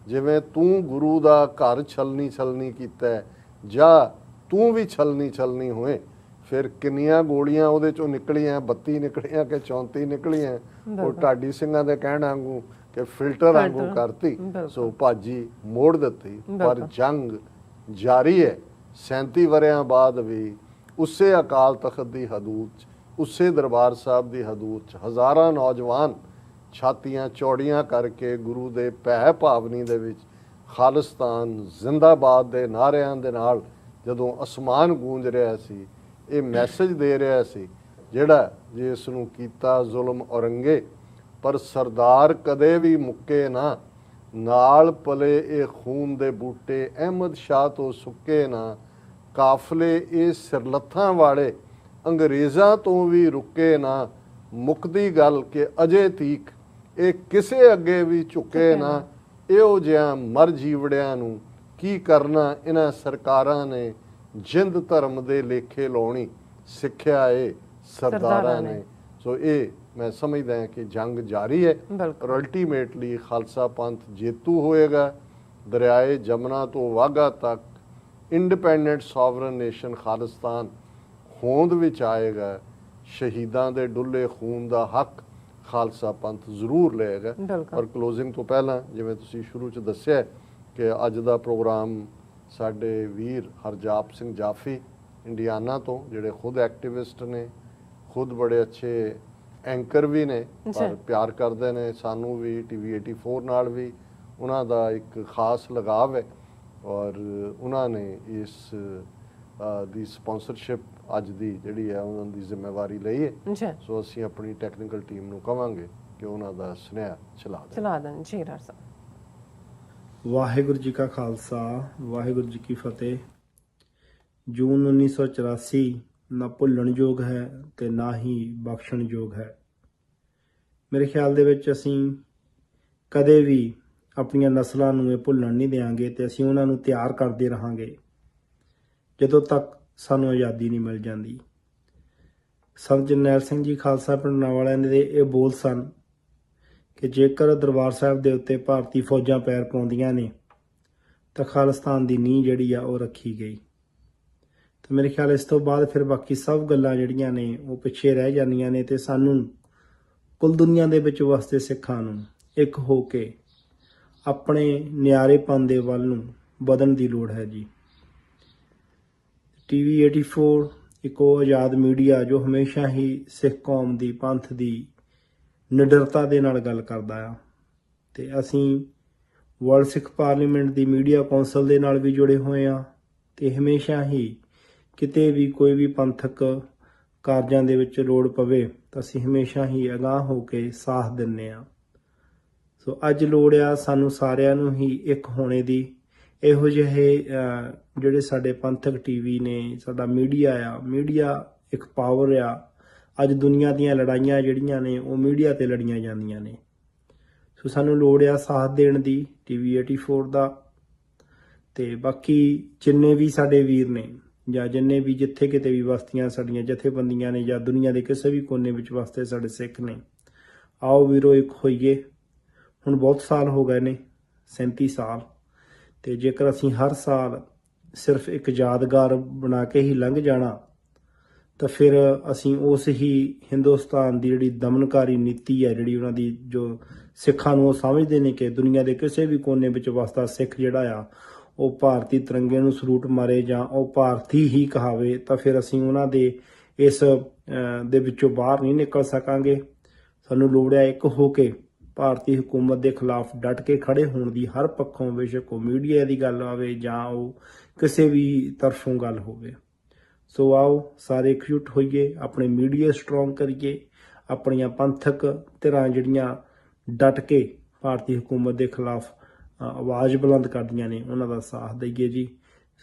ਜਿਵੇਂ ਤੂੰ ਗੁਰੂ ਦਾ ਘਰ ਛਲਣੀ ਕੀਤਾ, ਜਾਂ ਤੂੰ ਵੀ ਛਲਣੀ ਹੋਏ। ਫਿਰ ਕਿੰਨੀਆਂ ਗੋਲੀਆਂ ਉਹਦੇ ਚੋਂ ਨਿਕਲੀਆਂ, 32 ਨਿਕਲੀਆਂ ਕਿ 34 ਨਿਕਲੀਆਂ, ਉਹ ਢਾਡੀ ਸਿੰਘਾਂ ਦੇ ਕਹਿਣ ਵਾਂਗੂ ਕਿ ਫਿਲਟਰ ਵਾਂਗੂ ਕਰਤੀ। ਸੋ ਭਾਜੀ ਮੋੜ ਦਿੱਤੀ। ਪਰ ਜੰਗ ਜਾਰੀ ਹੈ। 37 ਵਰਿਆਂ ਬਾਅਦ ਵੀ ਉਸੇ ਅਕਾਲ ਤਖਤ ਦੀ ਹਦੂਦ 'ਚ, ਉਸੇ ਦਰਬਾਰ ਸਾਹਿਬ ਦੀ ਹਦੂਦ 'ਚ ਹਜ਼ਾਰਾਂ ਨੌਜਵਾਨ ਛਾਤੀਆਂ ਚੌੜੀਆਂ ਕਰਕੇ ਗੁਰੂ ਦੇ ਭੈ ਭਾਵਨੀ ਦੇ ਵਿੱਚ ਖਾਲਿਸਤਾਨ ਜ਼ਿੰਦਾਬਾਦ ਦੇ ਨਾਅਰਿਆਂ ਦੇ ਨਾਲ ਜਦੋਂ ਅਸਮਾਨ ਗੂੰਜ ਰਿਹਾ ਸੀ, ਇਹ ਮੈਸੇਜ ਦੇ ਰਿਹਾ ਸੀ, ਜਿਹੜਾ ਜਿਸ ਨੂੰ ਕੀਤਾ ਜ਼ੁਲਮ ਔਰੰਗੇ, ਪਰ ਸਰਦਾਰ ਕਦੇ ਵੀ ਮੁੱਕੇ ਨਾ, ਨਾਲ ਪਲੇ ਇਹ ਖੂਨ ਦੇ ਬੂਟੇ, ਅਹਿਮਦ ਸ਼ਾਹ ਤੋਂ ਸੁੱਕੇ ਨਾ, ਕਾਫਲੇ ਇਹ ਸਿਰਲੱਥਾਂ ਵਾਲੇ ਅੰਗਰੇਜ਼ਾਂ ਤੋਂ ਵੀ ਰੁਕੇ ਨਾ, ਮੁੱਕਦੀ ਗੱਲ ਕਿ ਅਜੇ ਤੀਕ ਇਹ ਕਿਸੇ ਅੱਗੇ ਵੀ ਝੁਕੇ ਨਾ, ਇਹੋ ਜਿਹਾ ਮਰ ਜੀਵੜਿਆਂ ਨੂੰ ਕੀ ਕਰਨਾ ਇਹਨਾਂ ਸਰਕਾਰਾਂ ਨੇ, ਜਿੰਦ ਧਰਮ ਦੇ ਲੇਖੇ ਲਾਉਣੀ ਸਿੱਖਿਆ ਏ ਸਰਦਾਰਾਂ ਨੇ। ਸੋ ਇਹ ਮੈਂ ਸਮਝਦਾ ਹਾਂ ਕਿ ਜੰਗ ਜਾਰੀ ਹੈ ਔਰ ਅਲਟੀਮੇਟਲੀ ਖਾਲਸਾ ਪੰਥ ਜੇਤੂ ਹੋਏਗਾ। ਦਰਿਆਏ ਜਮਨਾ ਤੋਂ ਵਾਘਾ ਤੱਕ ਇੰਡੀਪੈਂਡੈਂਟ ਸੋਵਰਨ ਨੇਸ਼ਨ ਖਾਲਿਸਤਾਨ ਹੋਂਦ ਵਿੱਚ ਆਏਗਾ। ਸ਼ਹੀਦਾਂ ਦੇ ਡੁੱਲੇ ਖੂਨ ਦਾ ਹੱਕ ਖਾਲਸਾ ਪੰਥ ਜ਼ਰੂਰ ਲਏਗਾ। ਔਰ ਕਲੋਜ਼ਿੰਗ ਤੋਂ ਪਹਿਲਾਂ ਜਿਵੇਂ ਤੁਸੀਂ ਸ਼ੁਰੂ 'ਚ ਦੱਸਿਆ ਕਿ ਅੱਜ ਦਾ ਪ੍ਰੋਗਰਾਮ ਸਾਡੇ ਵੀਰ ਹਰਜਾਪ ਸਿੰਘ ਜਾਫੀ ਇੰਡੀਆਨਾ ਤੋਂ, ਜਿਹੜੇ ਖੁਦ ਐਕਟਿਵਿਸਟ ਨੇ, ਖੁਦ ਬੜੇ ਅੱਛੇ ਐਂਕਰ ਵੀ ਨੇ, ਪਰ ਪਿਆਰ ਕਰਦੇ ਨੇ ਸਾਨੂੰ ਵੀ, TV 84 ਨਾਲ ਵੀ ਉਹਨਾਂ ਦਾ ਇੱਕ ਖਾਸ ਲਗਾਵ ਹੈ। ਔਰ ਉਹਨਾਂ ਨੇ ਇਸ ਦੀ ਸਪਾਂਸਰਸ਼ਿਪ ਅੱਜ ਦੀ ਜਿਹੜੀ ਹੈ ਉਹਨਾਂ ਦੀ ਜ਼ਿੰਮੇਵਾਰੀ ਲਈ ਹੈ। ਸੋ ਅਸੀਂ ਆਪਣੀ ਟੈਕਨੀਕਲ ਟੀਮ ਨੂੰ ਕਵਾਂਗੇ ਕਿ ਉਹਨਾਂ ਦਾ ਸੁਨੇਹਾ ਚਲਾ ਦੇਣ। ਜੀ ਡਾਕਟਰ ਸਾਹਿਬ। ਵਾਹਿਗੁਰੂ ਜੀ ਕਾ ਖਾਲਸਾ, ਵਾਹਿਗੁਰੂ ਜੀ ਕੀ ਫਤਿਹ। ਜੂਨ 1984 ਨਾ ਭੁੱਲਣਯੋਗ ਹੈ ਤੇ ਨਾ ਹੀ ਬਖਸ਼ਣਯੋਗ ਹੈ। ਮੇਰੇ ਖਿਆਲ ਦੇ ਵਿੱਚ ਅਸੀਂ ਕਦੇ ਵੀ ਆਪਣੀਆਂ ਨਸਲਾਂ ਨੂੰ ਇਹ ਭੁੱਲਣ ਨਹੀਂ ਦੇਵਾਂਗੇ ਤੇ ਅਸੀਂ ਉਹਨਾਂ ਨੂੰ ਤਿਆਰ ਕਰਦੇ ਰਹਾਂਗੇ ਜਦੋਂ ਤੱਕ ਸਾਨੂੰ ਆਜ਼ਾਦੀ ਨਹੀਂ ਮਿਲ ਜਾਂਦੀ। ਸੰਤ ਜਰਨੈਲ ਸਿੰਘ ਜੀ ਖਾਲਸਾ ਪਿੰਡ ਵਾਲਿਆਂ ਦੇ ਇਹ ਬੋਲ ਸਨ ਕਿ ਜੇਕਰ ਦਰਬਾਰ ਸਾਹਿਬ ਦੇ ਉੱਤੇ ਭਾਰਤੀ ਫੌਜਾਂ ਪੈਰ ਪਾਉਂਦੀਆਂ ਨੇ ਤਾਂ ਖਾਲਿਸਤਾਨ ਦੀ ਨੀਂਹ ਜਿਹੜੀ ਆ ਉਹ ਰੱਖੀ ਗਈ। ਤੇ ਮੇਰੇ ਖਿਆਲ ਇਸ ਤੋਂ ਬਾਅਦ ਫਿਰ ਬਾਕੀ ਸਭ ਗੱਲਾਂ ਜਿਹੜੀਆਂ ਨੇ ਉਹ ਪਿੱਛੇ ਰਹਿ ਜਾਂਦੀਆਂ ਨੇ ਤੇ ਸਾਨੂੰ ਕੁੱਲ ਦੁਨੀਆ ਦੇ ਵਿੱਚ ਵਸਦੇ ਸਿੱਖਾਂ ਨੂੰ ਇੱਕ ਹੋ ਕੇ ਆਪਣੇ ਨਿਆਰੇਪਨ ਦੇ ਵੱਲ ਨੂੰ ਵਧਣ ਦੀ ਲੋੜ ਹੈ ਜੀ। TV 84 ਇੱਕ ਉਹ ਆਜ਼ਾਦ ਮੀਡੀਆ ਜੋ ਹਮੇਸ਼ਾ ਹੀ ਸਿੱਖ ਕੌਮ ਦੀ, ਪੰਥ ਦੀ ਨਿਡਰਤਾ ਦੇ ਨਾਲ ਗੱਲ ਕਰਦਾ ਆ ਤੇ ਅਸੀਂ ਵਰਲਡ ਸਿੱਖ ਪਾਰਲੀਮੈਂਟ ਦੀ ਮੀਡੀਆ ਕੌਂਸਲ ਦੇ ਨਾਲ ਵੀ ਜੁੜੇ ਹੋਏ ਆ ਤੇ ਹਮੇਸ਼ਾ ਹੀ ਕਿਤੇ ਵੀ ਕੋਈ ਵੀ ਪੰਥਕ ਕਾਰਜਾਂ ਦੇ ਵਿੱਚ ਲੋੜ ਪਵੇ ਤਾਂ ਅਸੀਂ ਹਮੇਸ਼ਾ ਹੀ ਅਗਾਂਹ ਹੋ ਕੇ ਸਾਥ ਦਿੰਦੇ ਆ। ਸੋ ਅੱਜ ਲੋੜ ਆ ਸਾਨੂੰ ਸਾਰਿਆਂ ਨੂੰ ਹੀ ਇੱਕ ਹੋਣੇ ਦੀ। ਇਹੋ ਜਿਹੇ ਜਿਹੜੇ ਸਾਡੇ ਪੰਥਕ TV ਨੇ, ਸਾਡਾ ਮੀਡੀਆ ਆ, ਮੀਡੀਆ ਇੱਕ ਪਾਵਰ ਆ। ਅੱਜ ਦੁਨੀਆ ਦੀਆਂ ਲੜਾਈਆਂ ਜਿਹੜੀਆਂ ਨੇ ਉਹ ਮੀਡੀਆ ਤੇ ਲੜੀਆਂ ਜਾਂਦੀਆਂ ਨੇ। ਸੋ ਸਾਨੂੰ ਲੋੜ ਆ ਸਾਥ ਦੇਣ ਦੀ TV 84 ਦਾ। ਤੇ ਬਾਕੀ ਜਿੰਨੇ ਵੀ ਸਾਡੇ ਵੀਰ ਨੇ ਜਾਂ ਜਿੰਨੇ ਵੀ ਜਿੱਥੇ ਕਿਤੇ ਵੀ ਵਸਤੀਆਂ ਸਾਡੀਆਂ ਜਥੇਬੰਦੀਆਂ ਨੇ ਜਾਂ ਦੁਨੀਆ ਦੇ ਕਿਸੇ ਵੀ ਕੋਨੇ ਵਿੱਚ ਵਸਦੇ ਸਾਡੇ ਸਿੱਖ ਨੇ, ਆਓ ਵੀਰੋ ਇੱਕ ਹੋਈਏ। ਹੁਣ ਬਹੁਤ ਸਾਲ ਹੋ ਗਏ ਨੇ, 37 ਸਾਲ, ਤੇ ਜੇਕਰ ਅਸੀਂ ਹਰ ਸਾਲ ਸਿਰਫ ਇੱਕ ਯਾਦਗਾਰ ਬਣਾ ਕੇ ਹੀ ਲੰਘ ਜਾਣਾ ਤਾਂ ਫਿਰ ਅਸੀਂ ਉਸ ਹੀ ਹਿੰਦੁਸਤਾਨ ਦੀ ਜਿਹੜੀ ਦਮਨਕਾਰੀ ਨੀਤੀ ਹੈ, ਜਿਹੜੀ ਉਹਨਾਂ ਦੀ ਜੋ ਸਿੱਖਾਂ ਨੂੰ ਉਹ ਸਮਝਦੇ ਨੇ ਕਿ ਦੁਨੀਆ ਦੇ ਕਿਸੇ ਵੀ ਕੋਨੇ ਵਿੱਚ ਵਸਦਾ ਸਿੱਖ ਜਿਹੜਾ ਆ ਉਹ ਭਾਰਤੀ ਤਿਰੰਗੇ ਨੂੰ ਸਲੂਟ ਮਾਰੇ ਜਾਂ ਉਹ ਭਾਰਤੀ ਹੀ ਕਹਾਵੇ, ਤਾਂ ਫਿਰ ਅਸੀਂ ਉਹਨਾਂ ਦੇ ਇਸ ਦੇ ਵਿੱਚੋਂ ਬਾਹਰ ਨਹੀਂ ਨਿਕਲ ਸਕਾਂਗੇ। ਸਾਨੂੰ ਲੋੜ ਹੈ ਇੱਕ ਹੋ ਕੇ ਭਾਰਤੀ ਹਕੂਮਤ ਦੇ ਖਿਲਾਫ ਡਟ ਕੇ ਖੜੇ ਹੋਣ ਦੀ, ਹਰ ਪੱਖੋਂ, ਬੇਸ਼ੱਕ ਉਹ ਮੀਡੀਆ ਦੀ ਗੱਲ ਆਵੇ ਜਾਂ ਉਹ ਕਿਸੇ ਵੀ ਤਰਫੋਂ ਗੱਲ ਹੋਵੇ। ਸੋ ਆਓ ਸਾਰੇ ਇਕਜੁੱਟ ਹੋਈਏ, ਆਪਣੇ ਮੀਡੀਆ ਸਟਰੋਂਗ ਕਰੀਏ, ਆਪਣੀਆਂ ਪੰਥਕ ਧਿਰਾਂ ਜਿਹੜੀਆਂ ਡਟ ਕੇ ਭਾਰਤੀ ਹਕੂਮਤ ਦੇ ਖਿਲਾਫ ਆਵਾਜ਼ ਬੁਲੰਦ ਕਰਦੀਆਂ ਨੇ ਉਹਨਾਂ ਦਾ ਸਾਥ ਦਈਏ ਜੀ।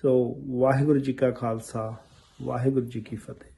ਸੋ ਵਾਹਿਗੁਰੂ ਜੀ ਕਾ ਖਾਲਸਾ, ਵਾਹਿਗੁਰੂ ਜੀ ਕੀ ਫਤਿਹ।